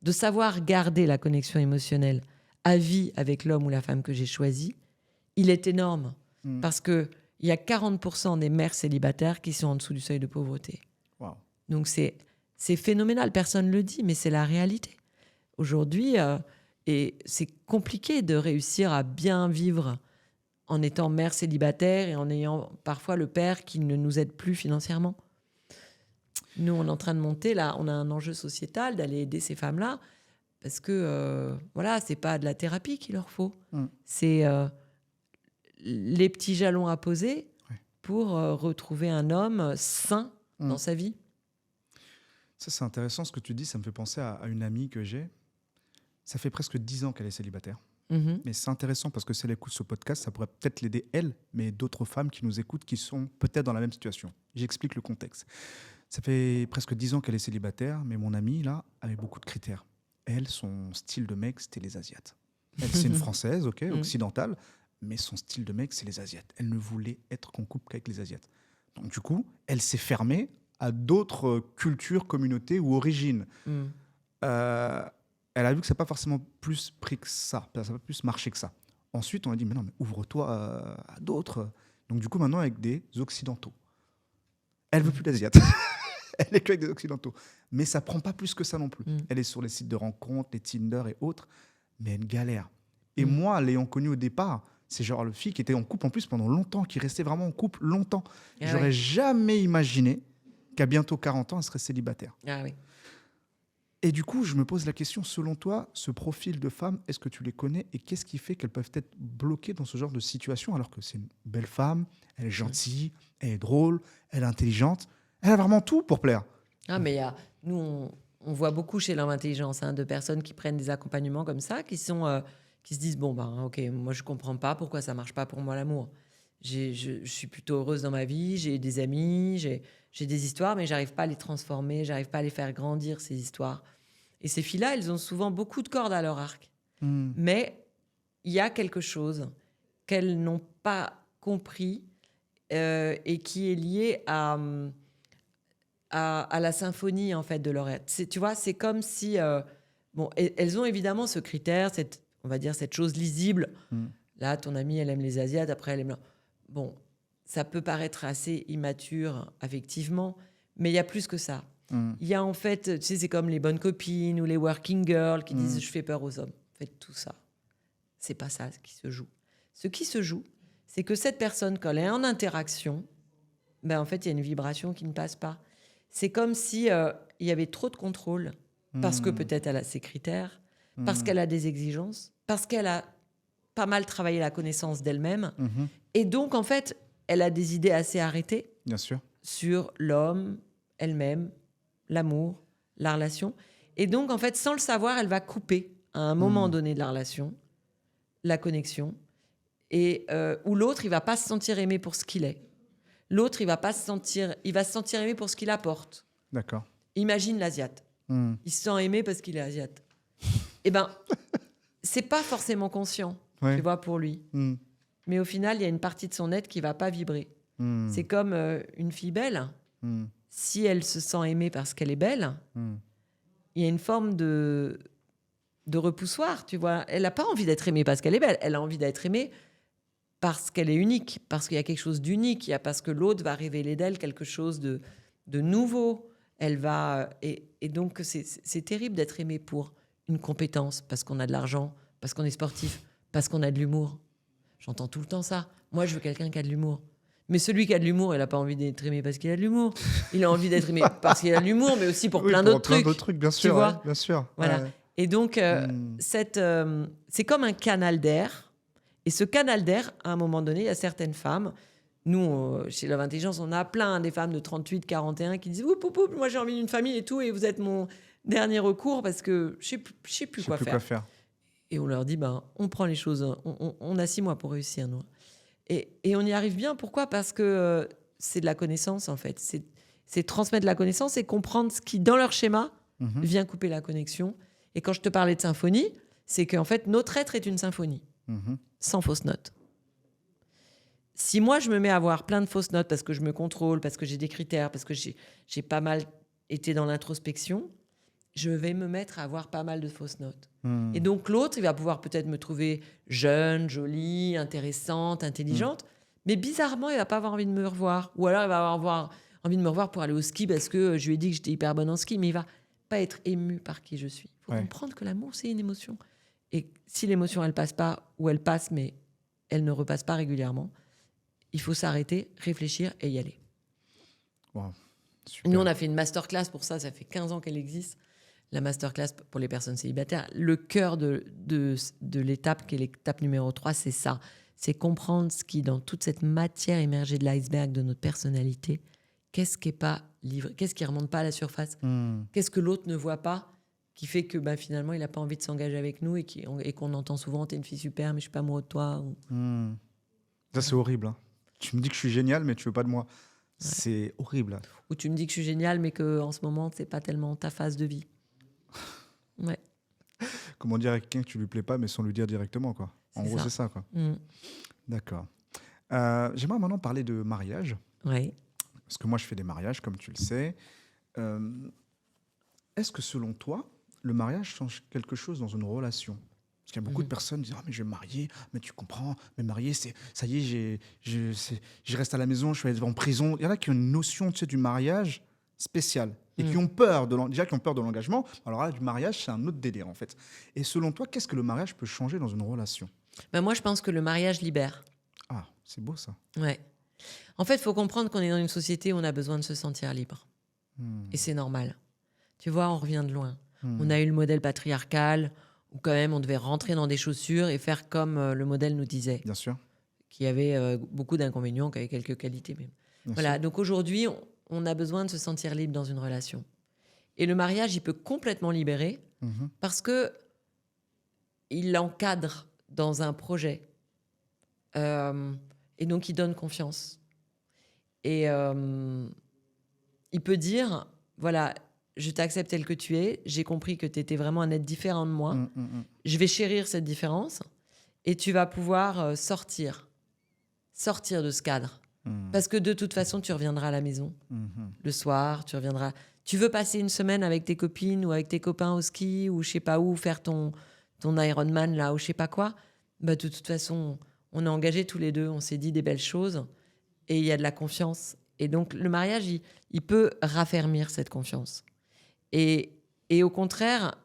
de savoir garder la connexion émotionnelle à vie avec l'homme ou la femme que j'ai choisi, il est énorme parce qu'il y a 40% des mères célibataires qui sont en dessous du seuil de pauvreté. Wow. Donc c'est phénoménal, personne ne le dit, mais c'est la réalité. Aujourd'hui, et c'est compliqué de réussir à bien vivre en étant mère célibataire et en ayant parfois le père qui ne nous aide plus financièrement. Nous, on est en train de monter, là, on a un enjeu sociétal d'aller aider ces femmes-là parce que, voilà, c'est pas de la thérapie qu'il leur faut. C'est les petits jalons à poser pour retrouver un homme sain dans sa vie. Ça, c'est intéressant ce que tu dis. Ça me fait penser à une amie que j'ai. Ça fait presque 10 ans qu'elle est célibataire. Mais c'est intéressant parce que si elle écoute ce podcast, ça pourrait peut-être l'aider, elle, mais d'autres femmes qui nous écoutent qui sont peut-être dans la même situation. J'explique le contexte. Ça fait presque 10 ans qu'elle est célibataire, mais mon amie, là, avait beaucoup de critères. Elle, son style de mec, c'était les Asiates. Elle, c'est une Française, occidentale, mais son style de mec, c'est les Asiates. Elle ne voulait être qu'en couple qu'avec les Asiates. Donc, du coup, elle s'est fermée à d'autres cultures, communautés ou origines. Euh, Elle a vu que ça n'a pas forcément plus pris que ça n'a pas plus marché que ça. Ensuite, on a dit, mais non, mais ouvre-toi à d'autres. Donc, du coup, maintenant, avec des Occidentaux. Elle veut plus d'Asiates. Elle est qu'avec des Occidentaux. Mais ça prend pas plus que ça non plus. Elle est sur les sites de rencontres, les Tinder et autres, mais elle galère. Et moi, l'ayant connue au départ, c'est genre le fille qui était en couple en plus pendant longtemps, qui restait vraiment en couple longtemps. J'aurais jamais imaginé qu'à bientôt 40 ans, elle serait célibataire. Ah oui. Et du coup, je me pose la question, selon toi, ce profil de femme, est-ce que tu les connais et qu'est-ce qui fait qu'elles peuvent être bloquées dans ce genre de situation alors que c'est une belle femme, elle est gentille, elle est drôle, elle est intelligente, elle a vraiment tout pour plaire. Ah, mais nous, on voit beaucoup chez l'homme intelligence de personnes qui prennent des accompagnements comme ça, qui se disent, bon, ben, ok, moi je comprends pas pourquoi ça marche pas pour moi l'amour. Je suis plutôt heureuse dans ma vie, j'ai des amis, j'ai des histoires, mais j'arrive pas à les transformer, j'arrive pas à les faire grandir, ces histoires. Et ces filles-là, elles ont souvent beaucoup de cordes à leur arc. Mais il y a quelque chose qu'elles n'ont pas compris et qui est lié à la symphonie, en fait, de leur être. Tu vois, c'est comme si... bon, elles ont évidemment ce critère, on va dire cette chose lisible. Là, ton amie, elle aime les Asiates, après, elle aime... Bon, ça peut paraître assez immature, affectivement, mais il y a plus que ça. Il y a en fait, tu sais, c'est comme les bonnes copines ou les working girls qui disent « je fais peur aux hommes ». En fait, tout ça, c'est pas ça qui se joue. Ce qui se joue, c'est que cette personne, quand elle est en interaction, ben, en fait, il y a une vibration qui ne passe pas. C'est comme si il y avait trop de contrôle, parce que peut-être elle a ses critères, parce qu'elle a des exigences, parce qu'elle a pas mal travaillé la connaissance d'elle-même. Et donc, en fait, elle a des idées assez arrêtées. Bien sûr. Sur l'homme, elle-même, l'amour, la relation. Et donc, en fait, sans le savoir, elle va couper à un moment donné de la relation, la connexion, et où l'autre, il va pas se sentir aimé pour ce qu'il est. L'autre, il va se sentir aimé pour ce qu'il apporte. D'accord. Imagine l'Asiate. Il se sent aimé parce qu'il est Asiate. Eh ben, c'est pas forcément conscient, tu vois, pour lui. Mais au final, il y a une partie de son être qui va pas vibrer. C'est comme une fille belle. Si elle se sent aimée parce qu'elle est belle, il y a une forme de repoussoir, tu vois. Elle n'a pas envie d'être aimée parce qu'elle est belle. Elle a envie d'être aimée parce qu'elle est unique, parce qu'il y a quelque chose d'unique, parce que l'autre va révéler d'elle quelque chose de nouveau. Elle va et donc c'est terrible d'être aimé pour une compétence, parce qu'on a de l'argent, parce qu'on est sportif, parce qu'on a de l'humour. J'entends tout le temps ça. Moi, je veux quelqu'un qui a de l'humour. Mais celui qui a de l'humour, il n'a pas envie d'être aimé parce qu'il a de l'humour. Il a envie d'être aimé parce qu'il a de l'humour, mais aussi pour plein d'autres trucs. Plein d'autres trucs, bien sûr. Tu vois bien sûr. Voilà. Ouais. Et donc, c'est comme un canal d'air. Et ce canal d'air, à un moment donné, il y a certaines femmes. Nous, chez Love Intelligence, on a plein des femmes de 38, 41 qui disent « Oup, oup, oup, moi j'ai envie d'une famille et tout, et vous êtes mon dernier recours parce que je ne sais plus quoi faire. » Et on leur dit ben, « On prend les choses, on a 6 mois pour réussir, nous. » Et on y arrive bien. Pourquoi ? Parce que c'est de la connaissance, en fait. C'est transmettre de la connaissance et comprendre ce qui, dans leur schéma, vient couper la connexion. Et quand je te parlais de symphonie, c'est qu'en fait, notre être est une symphonie, sans fausses notes. Si moi, je me mets à avoir plein de fausses notes parce que je me contrôle, parce que j'ai des critères, parce que j'ai pas mal été dans l'introspection, je vais me mettre à avoir pas mal de fausses notes. Et donc, l'autre, il va pouvoir peut-être me trouver jeune, jolie, intéressante, intelligente, mais bizarrement, il va pas avoir envie de me revoir. Ou alors, il va avoir envie de me revoir pour aller au ski parce que je lui ai dit que j'étais hyper bonne en ski, mais il va pas être ému par qui je suis. Il faut comprendre que l'amour, c'est une émotion. Et si l'émotion, elle passe pas, ou elle passe, mais elle ne repasse pas régulièrement, il faut s'arrêter, réfléchir et y aller. Wow, super. Nous, on a fait une masterclass pour ça fait 15 ans qu'elle existe. La masterclass pour les personnes célibataires. Le cœur de l'étape, qui est l'étape numéro 3, c'est ça. C'est comprendre ce qui, dans toute cette matière émergée de l'iceberg de notre personnalité, qu'est-ce qui n'est pas livré, qu'est-ce qui ne remonte pas à la surface, qu'est-ce que l'autre ne voit pas, qui fait que finalement, il n'a pas envie de s'engager avec nous et qu'on entend souvent « t'es une fille super, mais je ne suis pas amoureux de toi ». Ça, c'est horrible. Hein. Tu me dis que je suis génial, mais tu veux pas de moi. Ouais. C'est horrible. Ou tu me dis que je suis génial, mais qu'en ce moment, c'est pas tellement ta phase de vie. Ouais. Comment dire à quelqu'un que tu lui plais pas, mais sans lui dire directement, quoi. En gros, c'est ça, quoi. D'accord. J'aimerais maintenant parler de mariage. Oui. parce que moi, je fais des mariages, comme tu le sais. Euh, Est-ce que selon toi, le mariage change quelque chose dans une relation? Parce qu'il y a beaucoup de personnes qui disent: ah, mais je vais me marier, mais tu comprends, mais marier, c'est, ça y est, je reste à la maison, je vais être en prison. Il y en a qui ont une notion, tu sais, du mariage spéciale et qui ont peur déjà qui ont peur de l'engagement. Alors là, du mariage, c'est un autre délire, en fait. Et selon toi, qu'est-ce que le mariage peut changer dans une relation? Ben, moi, je pense que le mariage libère. Ah, c'est beau ça. Ouais. En fait, il faut comprendre qu'on est dans une société où on a besoin de se sentir libre. Et c'est normal. Tu vois, on revient de loin. On a eu le modèle patriarcal où quand même on devait rentrer dans des chaussures et faire comme le modèle nous disait. Bien sûr. Qui avait beaucoup d'inconvénients, qui avait quelques qualités même. Bien Voilà, sûr. donc aujourd'hui, on a besoin de se sentir libre dans une relation. Et le mariage, il peut complètement libérer parce que il l'encadre dans un projet. Et donc, il donne confiance. Et il peut dire, voilà, je t'accepte tel que tu es, j'ai compris que tu étais vraiment un être différent de moi, je vais chérir cette différence et tu vas pouvoir sortir de ce cadre. Parce que de toute façon, tu reviendras à la maison le soir, tu reviendras. Tu veux passer une semaine avec tes copines ou avec tes copains au ski ou je sais pas où, faire ton Ironman là ou je sais pas quoi, bah, de toute façon, on est engagés tous les deux, on s'est dit des belles choses et il y a de la confiance. Et donc, le mariage, il peut raffermir cette confiance. Et au contraire,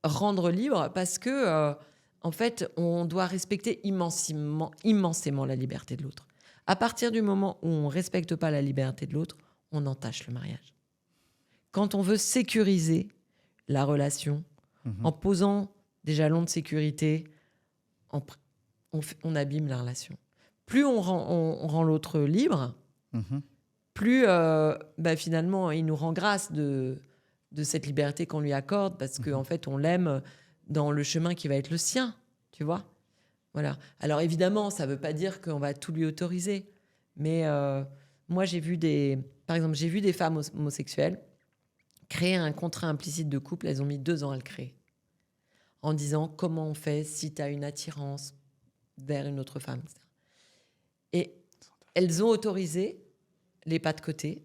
rendre libre parce que, en fait, on doit respecter immensément la liberté de l'autre. À partir du moment où on ne respecte pas la liberté de l'autre, on entache le mariage. Quand on veut sécuriser la relation, en posant des jalons de sécurité, on abîme la relation. Plus on rend l'autre libre, plus finalement il nous rend grâce de cette liberté qu'on lui accorde parce qu'en fait on l'aime dans le chemin qui va être le sien, tu vois. Voilà. Alors évidemment, ça ne veut pas dire qu'on va tout lui autoriser, mais moi par exemple, j'ai vu des femmes homosexuelles créer un contrat implicite de couple. Elles ont mis 2 ans à le créer, en disant comment on fait si tu as une attirance vers une autre femme, etc. Et elles ont autorisé les pas de côté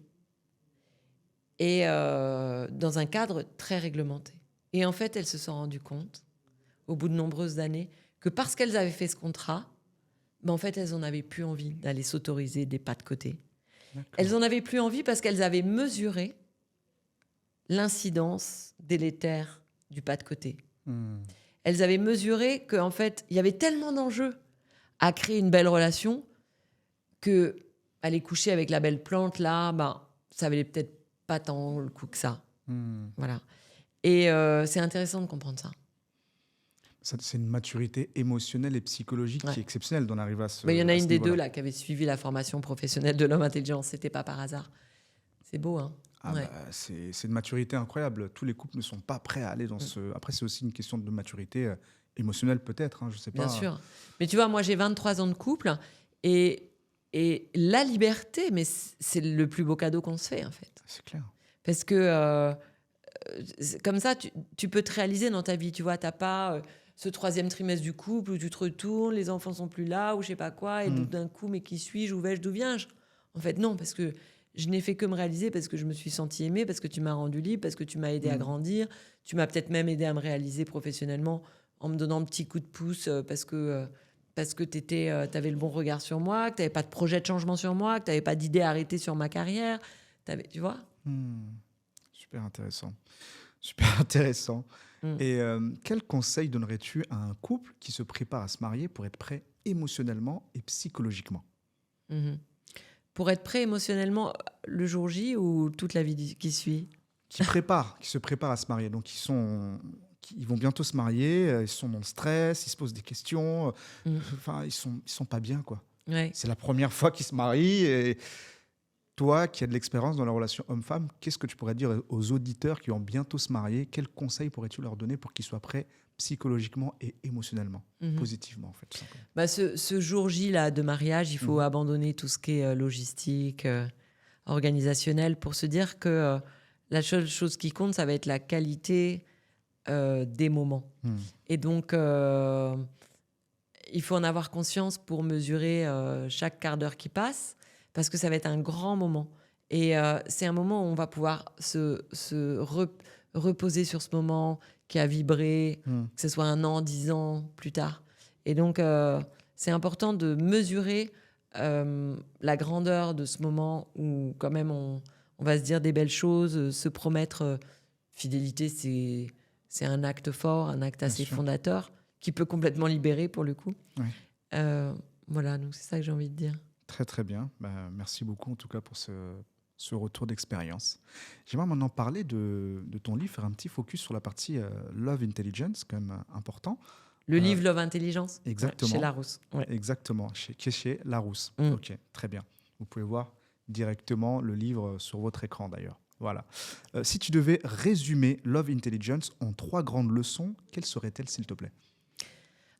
et dans un cadre très réglementé. Et en fait, elles se sont rendues compte, au bout de nombreuses années, que parce qu'elles avaient fait ce contrat, en fait, elles n'en avaient plus envie d'aller s'autoriser des pas de côté. D'accord. Elles n'en avaient plus envie parce qu'elles avaient mesuré l'incidence délétère du pas de côté. Elles avaient mesuré qu'en fait, il y avait tellement d'enjeux à créer une belle relation que aller coucher avec la belle plante, là, ça valait peut-être pas tant le coup que ça. Voilà. Et c'est intéressant de comprendre ça. C'est une maturité émotionnelle et psychologique qui est exceptionnelle d'en arriver à ce Mais il y en a une des niveau-là. deux là qui avait suivi la formation professionnelle de l'homme intelligent. C'était pas par hasard. C'est beau, hein. C'est une maturité incroyable. Tous les couples ne sont pas prêts à aller dans ce... Après, c'est aussi une question de maturité émotionnelle peut-être, je sais pas. Bien sûr. Mais tu vois, moi j'ai 23 ans de couple et la liberté, mais c'est le plus beau cadeau qu'on se fait en fait. C'est clair. Parce que comme ça, tu peux te réaliser dans ta vie. Tu vois, t'as pas ce 3e trimestre du couple où tu te retournes, les enfants sont plus là ou je sais pas quoi, et d'un coup, mais qui suis-je, où vais-je, d'où viens-je? En fait, non, parce que je n'ai fait que me réaliser parce que je me suis sentie aimée, parce que tu m'as rendu libre, parce que tu m'as aidé à grandir. Tu m'as peut-être même aidé à me réaliser professionnellement en me donnant un petit coup de pouce parce que tu avais le bon regard sur moi, que tu n'avais pas de projet de changement sur moi, que tu n'avais pas d'idée arrêtée sur ma carrière. Tu vois? Super intéressant. Super intéressant. Et quel conseil donnerais-tu à un couple qui se prépare à se marier pour être prêt émotionnellement et psychologiquement? Pour être prêt émotionnellement le jour J ou toute la vie qui suit? Qui se préparent à se marier. Donc, ils vont bientôt se marier, ils sont dans le stress, ils se posent des questions. Enfin, ils sont pas bien, quoi. Ouais. C'est la première fois qu'ils se marient. Et toi, qui as de l'expérience dans la relation homme-femme, qu'est-ce que tu pourrais dire aux auditeurs qui vont bientôt se marier? Quels conseils pourrais-tu leur donner pour qu'ils soient prêts psychologiquement et émotionnellement, positivement, en fait, tout simplement? Ce jour J là, de mariage, il faut abandonner tout ce qui est logistique, organisationnel, pour se dire que la seule chose qui compte, ça va être la qualité des moments. Et donc, il faut en avoir conscience pour mesurer chaque quart d'heure qui passe, parce que ça va être un grand moment. Et c'est un moment où on va pouvoir reposer sur ce moment qui a vibré, que ce soit 1 an, 10 ans plus tard. Et donc, c'est important de mesurer la grandeur de ce moment où quand même on va se dire des belles choses, se promettre fidélité, c'est un acte fort, un acte assez fondateur qui peut complètement libérer pour le coup. Oui. Voilà, donc c'est ça que j'ai envie de dire. Très très bien. Merci beaucoup en tout cas pour ce retour d'expérience. J'aimerais maintenant parler de ton livre, faire un petit focus sur la partie Love Intelligence, quand même important. Le livre Love Intelligence. Exactement. Chez Larousse. Ouais. Exactement, qui est chez Larousse. Ok, très bien. Vous pouvez voir directement le livre sur votre écran d'ailleurs. Voilà. Si tu devais résumer Love Intelligence en 3 grandes leçons, quelles seraient-elles, s'il te plaît?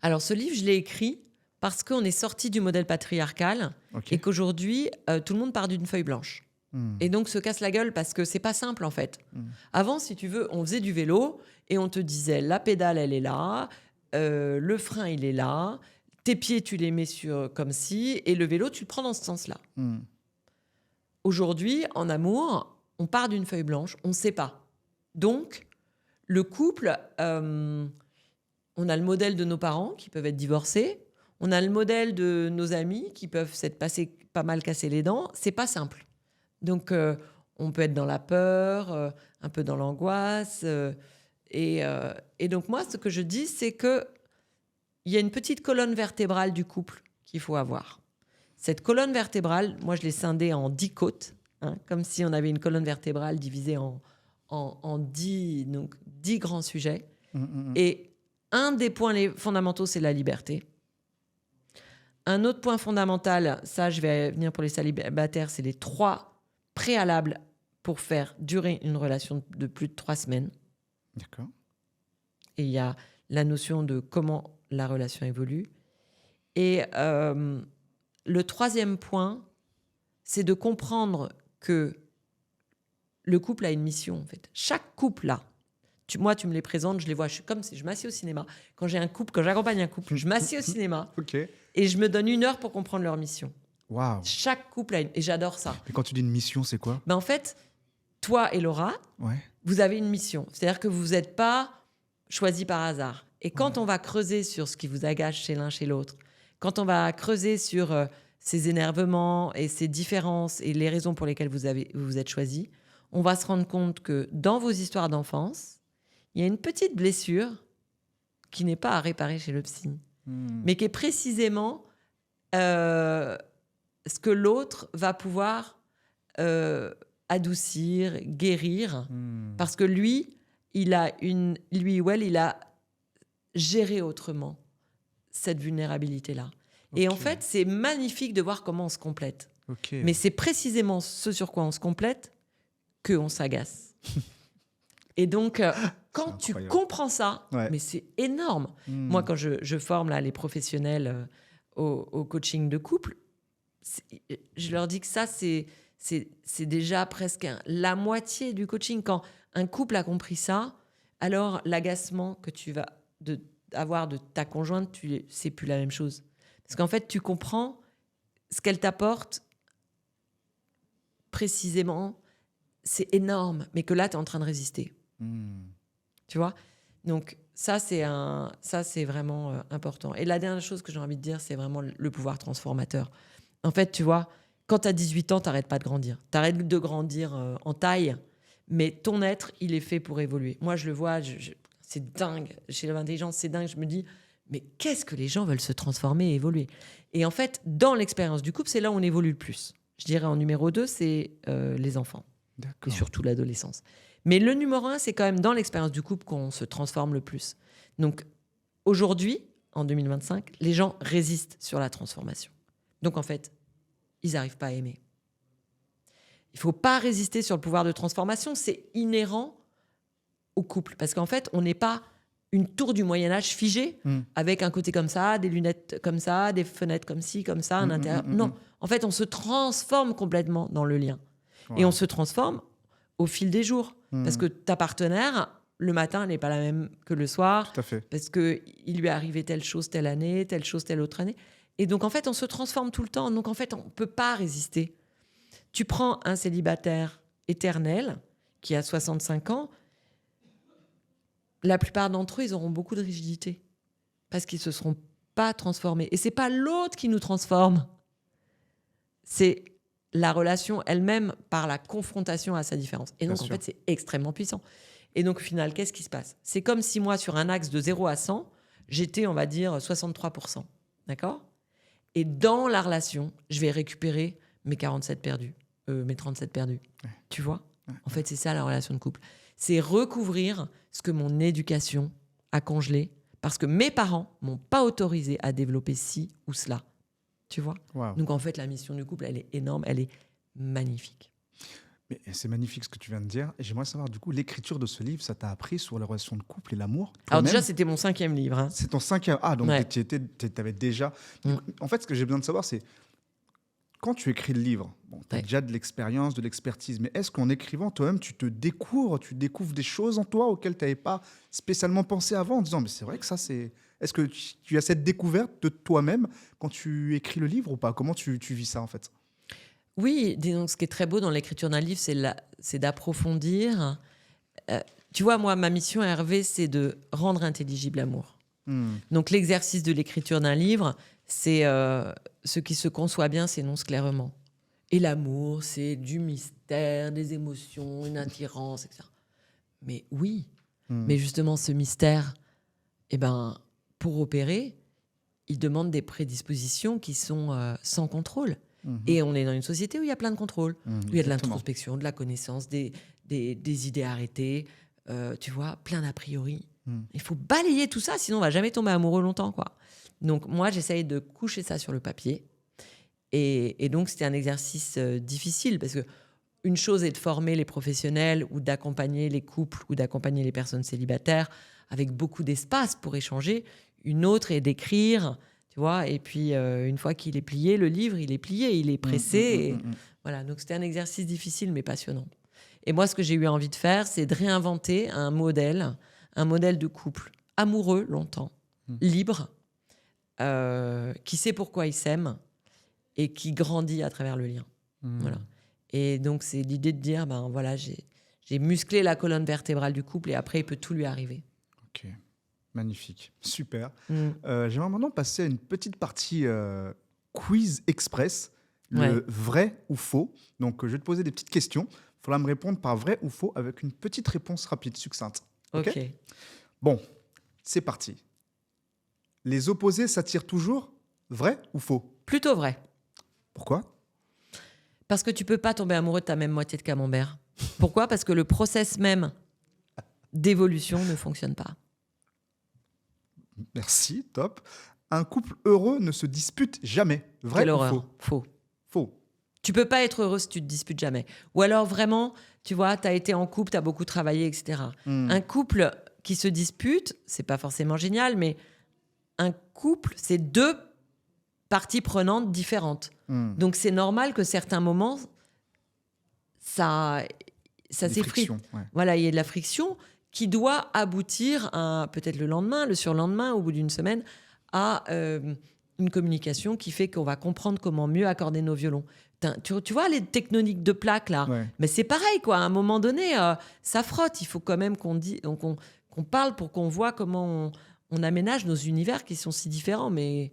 Alors, ce livre, je l'ai écrit parce qu'on est sorti du modèle patriarcal et qu'aujourd'hui, tout le monde part d'une feuille blanche. Et donc se casse la gueule parce que c'est pas simple en fait. Avant, si tu veux, on faisait du vélo et on te disait la pédale, elle est là, le frein, il est là, tes pieds, tu les mets sur comme ci, et le vélo, tu le prends dans ce sens-là. Aujourd'hui, en amour, on part d'une feuille blanche, on ne sait pas. Donc, le couple, on a le modèle de nos parents qui peuvent être divorcés, on a le modèle de nos amis qui peuvent s'être pas mal cassés les dents. C'est pas simple. Donc, on peut être dans la peur, un peu dans l'angoisse. Et donc, moi, ce que je dis, c'est qu'il y a une petite colonne vertébrale du couple qu'il faut avoir. Cette colonne vertébrale, moi, je l'ai scindée en 10 côtes, comme si on avait une colonne vertébrale divisée en 10 grands sujets. Et un des points fondamentaux, c'est la liberté. Un autre point fondamental, ça, je vais venir pour les célibataires, c'est les 3 préalable pour faire durer une relation de plus de 3 semaines. D'accord. Et il y a la notion de comment la relation évolue. Et le 3e point, c'est de comprendre que le couple a une mission, en fait. Chaque couple là. Moi, tu me les présentes, je les vois. Je suis comme si je m'assieds au cinéma. Quand j'accompagne un couple, je m'assieds au cinéma et je me donne 1 heure pour comprendre leur mission. Wow. Chaque couple a et j'adore ça. Mais quand tu dis une mission, c'est quoi? En fait, toi et Laura, vous avez une mission. C'est-à-dire que vous n'êtes pas choisis par hasard. Et quand on va creuser sur ce qui vous agace chez l'un, chez l'autre, quand on va creuser sur ces énervements et ces différences et les raisons pour lesquelles vous vous êtes choisis, on va se rendre compte que dans vos histoires d'enfance, il y a une petite blessure qui n'est pas à réparer chez le psy, mais qui est précisément ce que l'autre va pouvoir adoucir, guérir, parce que lui ou elle, il a géré autrement cette vulnérabilité-là. Et en fait, c'est magnifique de voir comment on se complète. Mais c'est précisément ce sur quoi on se complète qu'on s'agace. Et donc, quand tu comprends ça, mais c'est énorme. Moi, quand je forme là, les professionnels au coaching de couple, je leur dis que ça, c'est déjà presque la moitié du coaching. Quand un couple a compris ça, alors l'agacement que tu vas avoir de ta conjointe, c'est plus la même chose. Parce qu'en fait, tu comprends ce qu'elle t'apporte précisément, c'est énorme, mais que là, tu es en train de résister. Tu vois? Donc, ça, c'est vraiment important. Et la dernière chose que j'ai envie de dire, c'est vraiment le pouvoir transformateur. En fait, tu vois, quand tu as 18 ans, tu n'arrêtes pas de grandir. Tu arrêtes de grandir en taille, mais ton être, il est fait pour évoluer. Moi, je le vois, c'est dingue. Chez Love Intelligence, c'est dingue. Je me dis, mais qu'est-ce que les gens veulent se transformer et évoluer? Et en fait, dans l'expérience du couple, c'est là où on évolue le plus. Je dirais en numéro 2, c'est les enfants. Et surtout l'adolescence. Mais le numéro 1, c'est quand même dans l'expérience du couple qu'on se transforme le plus. Donc, aujourd'hui, en 2025, les gens résistent sur la transformation. Donc, en fait, ils n'arrivent pas à aimer. Il ne faut pas résister sur le pouvoir de transformation. C'est inhérent au couple. Parce qu'en fait, on n'est pas une tour du Moyen-Âge figée, avec un côté comme ça, des lunettes comme ça, des fenêtres comme ci, comme ça, un intérieur. Non, en fait, on se transforme complètement dans le lien. Wow. Et on se transforme au fil des jours. Parce que ta partenaire, le matin, elle n'est pas la même que le soir. Tout à fait. Parce qu'il lui est arrivé telle chose telle année, telle chose telle autre année. Et donc, en fait, on se transforme tout le temps. Donc, en fait, on ne peut pas résister. Tu prends un célibataire éternel qui a 65 ans, la plupart d'entre eux, ils auront beaucoup de rigidité parce qu'ils ne se seront pas transformés. Et ce n'est pas l'autre qui nous transforme, c'est la relation elle-même par la confrontation à sa différence. Et donc, en fait, c'est extrêmement puissant. Et donc, au final, qu'est-ce qui se passe ? C'est comme si moi, sur un axe de 0 à 100, j'étais, on va dire, 63%. D'accord ? Et dans la relation, je vais récupérer mes 47 perdus, mes 37 perdus. Ouais. Tu vois ? Ouais. En fait, c'est ça la relation de couple. C'est recouvrir ce que mon éducation a congelé parce que mes parents m'ont pas autorisé à développer ci ou cela. Tu vois ? Wow. Donc, en fait, la mission du couple, elle est énorme, elle est magnifique. Mais c'est magnifique ce que tu viens de dire. Et j'aimerais savoir, du coup, l'écriture de ce livre, ça t'a appris sur les relations de couple et l'amour ? Alors déjà, c'était mon 5e livre. Hein. C'est ton 5e. Ah, donc ouais. Tu avais déjà... Donc, en fait, ce que j'ai besoin de savoir, c'est quand tu écris le livre, bon, tu as déjà de l'expérience, de l'expertise, mais est-ce qu'en écrivant, toi-même, tu découvres des choses en toi auxquelles tu n'avais pas spécialement pensé avant, en disant, mais c'est vrai que ça, c'est... Est-ce que tu as cette découverte de toi-même quand tu écris le livre ou pas ? Comment tu vis ça, en fait ? Oui, donc ce qui est très beau dans l'écriture d'un livre, c'est d'approfondir. Tu vois, moi, ma mission, Hervé, c'est de rendre intelligible l'amour. Donc l'exercice de l'écriture d'un livre, c'est ce qui se conçoit bien s'énonce clairement. Et l'amour, c'est du mystère, des émotions, une attirance, etc. Mais oui, mais justement, ce mystère, eh ben, pour opérer, il demande des prédispositions qui sont sans contrôle. Et on est dans une société où il y a plein de contrôles, où il y a de l'introspection, de la connaissance, des idées arrêtées, tu vois, plein d'a priori. Il faut balayer tout ça, sinon on va jamais tomber amoureux longtemps, quoi. Donc moi, j'essaye de coucher ça sur le papier. Et donc, c'était un exercice difficile, parce que une chose est de former les professionnels ou d'accompagner les couples ou d'accompagner les personnes célibataires avec beaucoup d'espace pour échanger. Une autre est d'écrire... Tu vois, et puis, une fois qu'il est plié, le livre, il est plié, il est pressé. Voilà, donc c'était un exercice difficile, mais passionnant. Et moi, ce que j'ai eu envie de faire, c'est de réinventer un modèle de couple amoureux longtemps, libre, qui sait pourquoi il s'aime et qui grandit à travers le lien. Voilà. Et donc, c'est l'idée de dire, ben voilà, j'ai musclé la colonne vertébrale du couple et après, il peut tout lui arriver. Ok. Magnifique, super. J'aimerais maintenant passer à une petite partie quiz express, le vrai ou faux. Donc, je vais te poser des petites questions. Il faudra me répondre par vrai ou faux avec une petite réponse rapide, succincte. Ok. Bon, c'est parti. Les opposés s'attirent toujours, vrai ou faux ? Plutôt vrai. Pourquoi ? Parce que tu peux pas tomber amoureux de ta même moitié de camembert. Pourquoi ? Parce que le process même d'évolution ne fonctionne pas. Merci, top. Un couple heureux ne se dispute jamais. Vrai Quelle ou horreur. faux ? Faux. Tu peux pas être heureux si tu te disputes jamais. Ou alors vraiment, tu vois, tu as été en couple, tu as beaucoup travaillé, etc. Un couple qui se dispute, c'est pas forcément génial, mais un couple, c'est deux parties prenantes différentes. Donc c'est normal que certains moments, ça s'effrite. Ouais. Voilà, il y a de la friction qui doit aboutir peut-être le lendemain, le surlendemain, au bout d'une semaine, à une communication qui fait qu'on va comprendre comment mieux accorder nos violons. Tu vois les tectoniques de plaques, là ? Ouais. Mais c'est pareil, quoi. À un moment donné, ça frotte. Il faut quand même qu'on parle pour qu'on voit comment on aménage nos univers qui sont si différents. Mais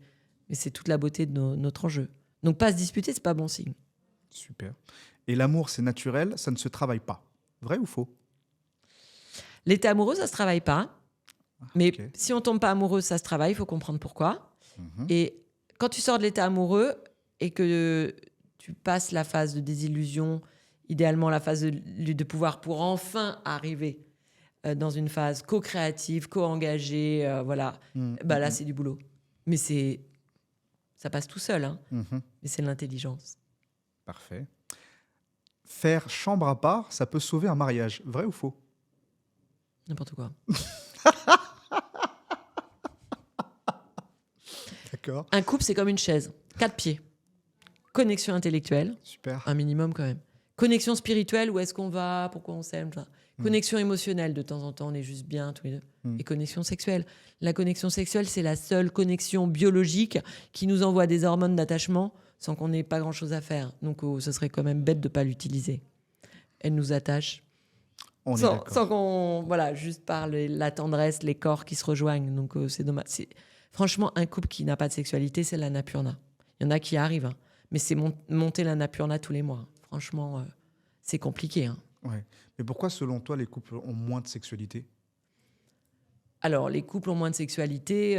c'est toute la beauté de notre enjeu. Donc, pas se disputer, c'est pas bon signe. Super. Et l'amour, c'est naturel, ça ne se travaille pas. Vrai ou faux ? L'état amoureux, ça se travaille pas. Mais si on tombe pas amoureux, ça se travaille. Il faut comprendre pourquoi. Et quand tu sors de l'état amoureux et que tu passes la phase de désillusion, idéalement la phase de pouvoir pour enfin arriver dans une phase co-créative, co-engagée, voilà. Là, c'est du boulot. Mais ça passe tout seul. Hein. Mais c'est de l'intelligence. Parfait. Faire chambre à part, ça peut sauver un mariage. Vrai ou faux ? N'importe quoi. D'accord. Un couple, c'est comme une chaise. 4 pieds. Connexion intellectuelle. Super. Un minimum quand même. Connexion spirituelle, où est-ce qu'on va, pourquoi on s'aime. Connexion émotionnelle, de temps en temps, on est juste bien tous les deux. Et connexion sexuelle. La connexion sexuelle, c'est la seule connexion biologique qui nous envoie des hormones d'attachement sans qu'on n'ait pas grand-chose à faire. Donc, ce serait quand même bête de ne pas l'utiliser. Elle nous attache. On est Sans d'accord. qu'on... Voilà, juste par la tendresse, les corps qui se rejoignent. Donc, c'est dommage. Franchement, un couple qui n'a pas de sexualité, c'est l'annapurna. Il y en a qui arrivent, hein. Mais c'est monter l'annapurna tous les mois. Franchement, c'est compliqué, hein. Ouais. Mais pourquoi, selon toi, les couples ont moins de sexualité? Alors, les couples ont moins de sexualité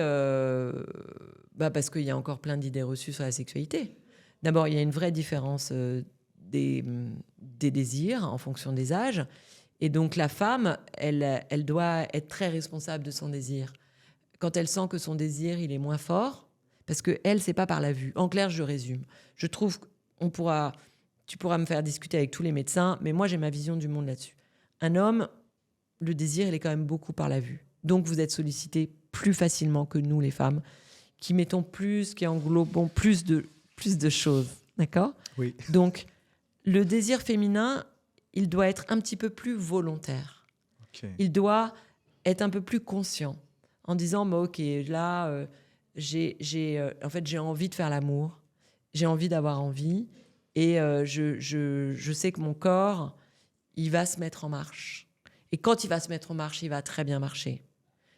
parce qu'il y a encore plein d'idées reçues sur la sexualité. D'abord, il y a une vraie différence des désirs en fonction des âges. Et donc, la femme, elle doit être très responsable de son désir. Quand elle sent que son désir, il est moins fort, parce que elle, c'est pas par la vue. En clair, je résume. Je trouve tu pourras me faire discuter avec tous les médecins, mais moi, j'ai ma vision du monde là-dessus. Un homme, le désir, il est quand même beaucoup par la vue. Donc, vous êtes sollicité plus facilement que nous, les femmes, qui mettons plus, qui englobons plus de choses. D'accord ? Oui. Donc, le désir féminin, il doit être un petit peu plus volontaire. Okay. Il doit être un peu plus conscient, en disant OK, là, j'ai envie de faire l'amour, j'ai envie d'avoir envie, et je sais que mon corps, il va se mettre en marche. Et quand il va se mettre en marche, il va très bien marcher.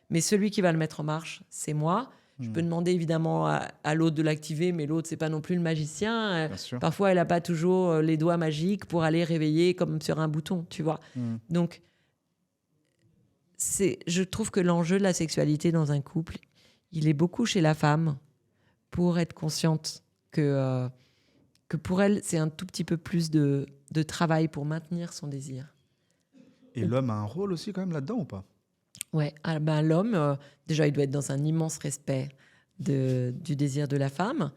Mais celui qui va le mettre en marche, c'est moi. Je peux demander évidemment à l'autre de l'activer, mais l'autre, c'est pas non plus le magicien. Parfois, elle n'a pas toujours les doigts magiques pour aller réveiller comme sur un bouton, tu vois. Donc, je trouve que l'enjeu de la sexualité dans un couple, il est beaucoup chez la femme pour être consciente que pour elle, c'est un tout petit peu plus de travail pour maintenir son désir. Et l'homme a un rôle aussi quand même là-dedans ou pas? Ouais, l'homme, déjà, il doit être dans un immense respect du désir de la femme.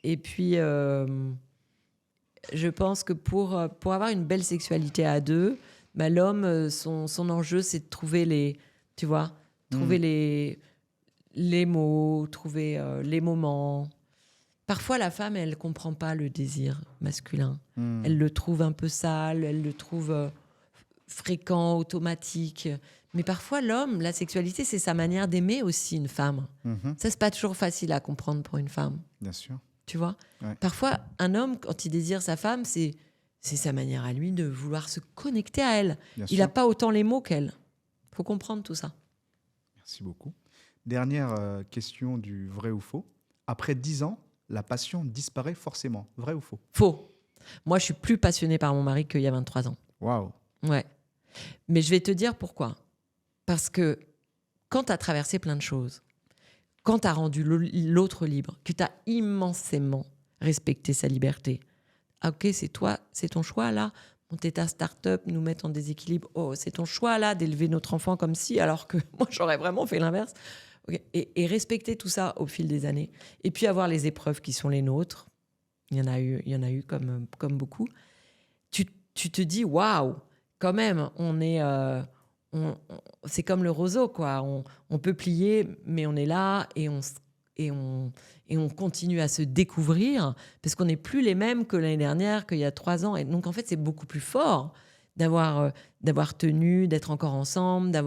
Et puis, je pense que pour avoir une belle sexualité à deux, l'homme, son enjeu, c'est de trouver les mots, trouver les moments. Parfois, la femme, elle ne comprend pas le désir masculin. Elle le trouve un peu sale, elle le trouve fréquent, automatique. Mais parfois, l'homme, la sexualité, c'est sa manière d'aimer aussi une femme. Ça, c'est pas toujours facile à comprendre pour une femme. Bien sûr. Tu vois ? Ouais. Parfois, un homme, quand il désire sa femme, c'est sa manière à lui de vouloir se connecter à elle. Il n'a pas autant les mots qu'elle. Il faut comprendre tout ça. Merci beaucoup. Dernière question du vrai ou faux. Après 10 ans, la passion disparaît forcément. Vrai ou faux? Faux. Moi, je suis plus passionnée par mon mari qu'il y a 23 ans. Waouh. Ouais. Mais je vais te dire pourquoi. Parce que quand tu as traversé plein de choses, quand tu as rendu l'autre libre, que tu as immensément respecté sa liberté, ok, c'est toi, c'est ton choix là, monter ta start-up, nous mettre en déséquilibre, oh, c'est ton choix là d'élever notre enfant comme si, alors que moi j'aurais vraiment fait l'inverse. Okay. Et respecter tout ça au fil des années. Et puis avoir les épreuves qui sont les nôtres, il y en a eu comme beaucoup. Tu te dis, waouh, quand même, c'est comme le roseau, quoi. On peut plier, mais on est là et on continue à se découvrir parce qu'on n'est plus les mêmes que l'année dernière, qu'il y a 3 ans. Et donc, en fait, c'est beaucoup plus fort d'avoir tenu, d'être encore ensemble,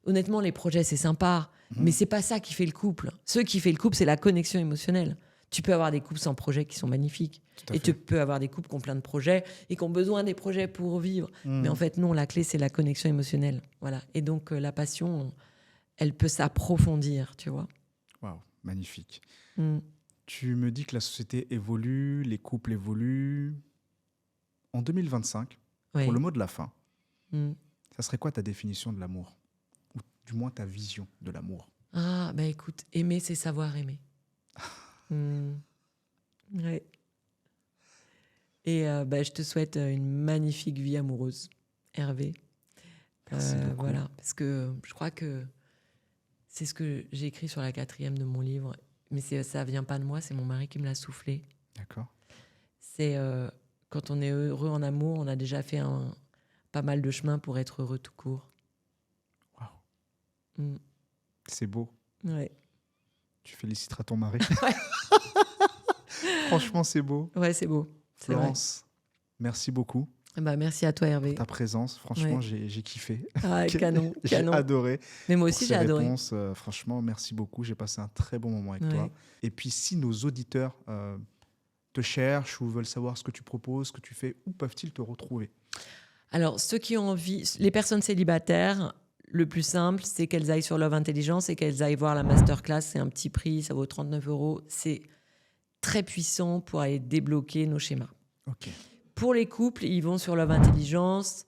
honnêtement, les projets, c'est sympa, mais c'est pas ça qui fait le couple. Ce qui fait le couple, c'est la connexion émotionnelle. Tu peux avoir des couples sans projet qui sont magnifiques. Et tu peux avoir des couples qui ont plein de projets et qui ont besoin des projets pour vivre. Mais en fait, non, la clé, c'est la connexion émotionnelle. Voilà. Et donc, la passion, elle peut s'approfondir, tu vois. Waouh, magnifique. Tu me dis que la société évolue, les couples évoluent. En 2025, pour le mot de la fin, ça serait quoi ta définition de l'amour? Ou du moins ta vision de l'amour? Ah, écoute, aimer, c'est savoir aimer. Ouais. Et je te souhaite une magnifique vie amoureuse, Hervé. Merci beaucoup. Voilà, parce que je crois que c'est ce que j'ai écrit sur la 4e de mon livre, mais ça vient pas de moi, c'est mon mari qui me l'a soufflé. D'accord. C'est quand on est heureux en amour, on a déjà fait pas mal de chemin pour être heureux tout court. Waouh. C'est beau. Ouais. Tu féliciteras ton mari. Franchement, c'est beau. Ouais, c'est beau. Florence, merci beaucoup. Merci à toi, Hervé. Pour ta présence. Franchement, j'ai kiffé. Ah, canon. J'ai adoré. Mais moi aussi, j'ai adoré. Franchement, merci beaucoup. J'ai passé un très bon moment avec toi. Et puis, si nos auditeurs te cherchent ou veulent savoir ce que tu proposes, ce que tu fais, où peuvent-ils te retrouver? Alors, ceux qui ont envie, les personnes célibataires, le plus simple, c'est qu'elles aillent sur Love Intelligence et qu'elles aillent voir la masterclass. C'est un petit prix, ça vaut 39 €. C'est très puissant pour aller débloquer nos schémas. Ok. Pour les couples, ils vont sur Love Intelligence.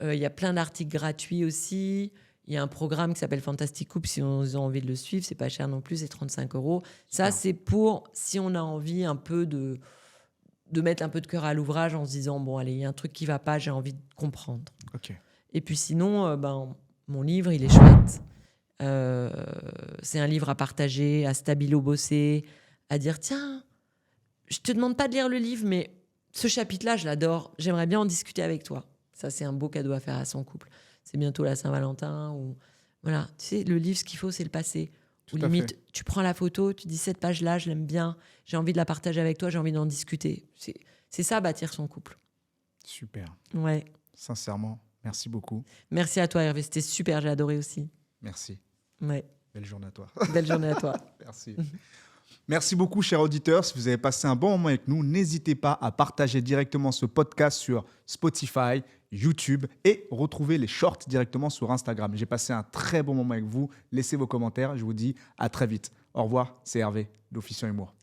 Il y a plein d'articles gratuits aussi. Il y a un programme qui s'appelle Fantastic Couple. Si on a envie de le suivre, c'est pas cher non plus, c'est 35 €. Ça, c'est pour si on a envie un peu de mettre un peu de cœur à l'ouvrage en se disant, bon, allez, il y a un truc qui va pas, j'ai envie de comprendre. Ok. Et puis sinon, mon livre, il est chouette. C'est un livre à partager, à stabilo-bosser, à dire, tiens, je te demande pas de lire le livre, mais ce chapitre-là, je l'adore. J'aimerais bien en discuter avec toi. Ça, c'est un beau cadeau à faire à son couple. C'est bientôt la Saint-Valentin. Ou voilà, tu sais, le livre, ce qu'il faut, c'est le passé. Ou limite, tu prends la photo, tu dis cette page-là, je l'aime bien, j'ai envie de la partager avec toi, j'ai envie d'en discuter. C'est ça, bâtir son couple. Super. Ouais. Sincèrement, merci beaucoup. Merci à toi, Hervé. C'était super, j'ai adoré aussi. Merci. Ouais. Belle journée à toi. Belle journée à toi. Merci. Merci beaucoup, chers auditeurs. Si vous avez passé un bon moment avec nous, n'hésitez pas à partager directement ce podcast sur Spotify, YouTube et retrouver les shorts directement sur Instagram. J'ai passé un très bon moment avec vous. Laissez vos commentaires. Je vous dis à très vite. Au revoir. C'est Hervé d'Officiant Humour.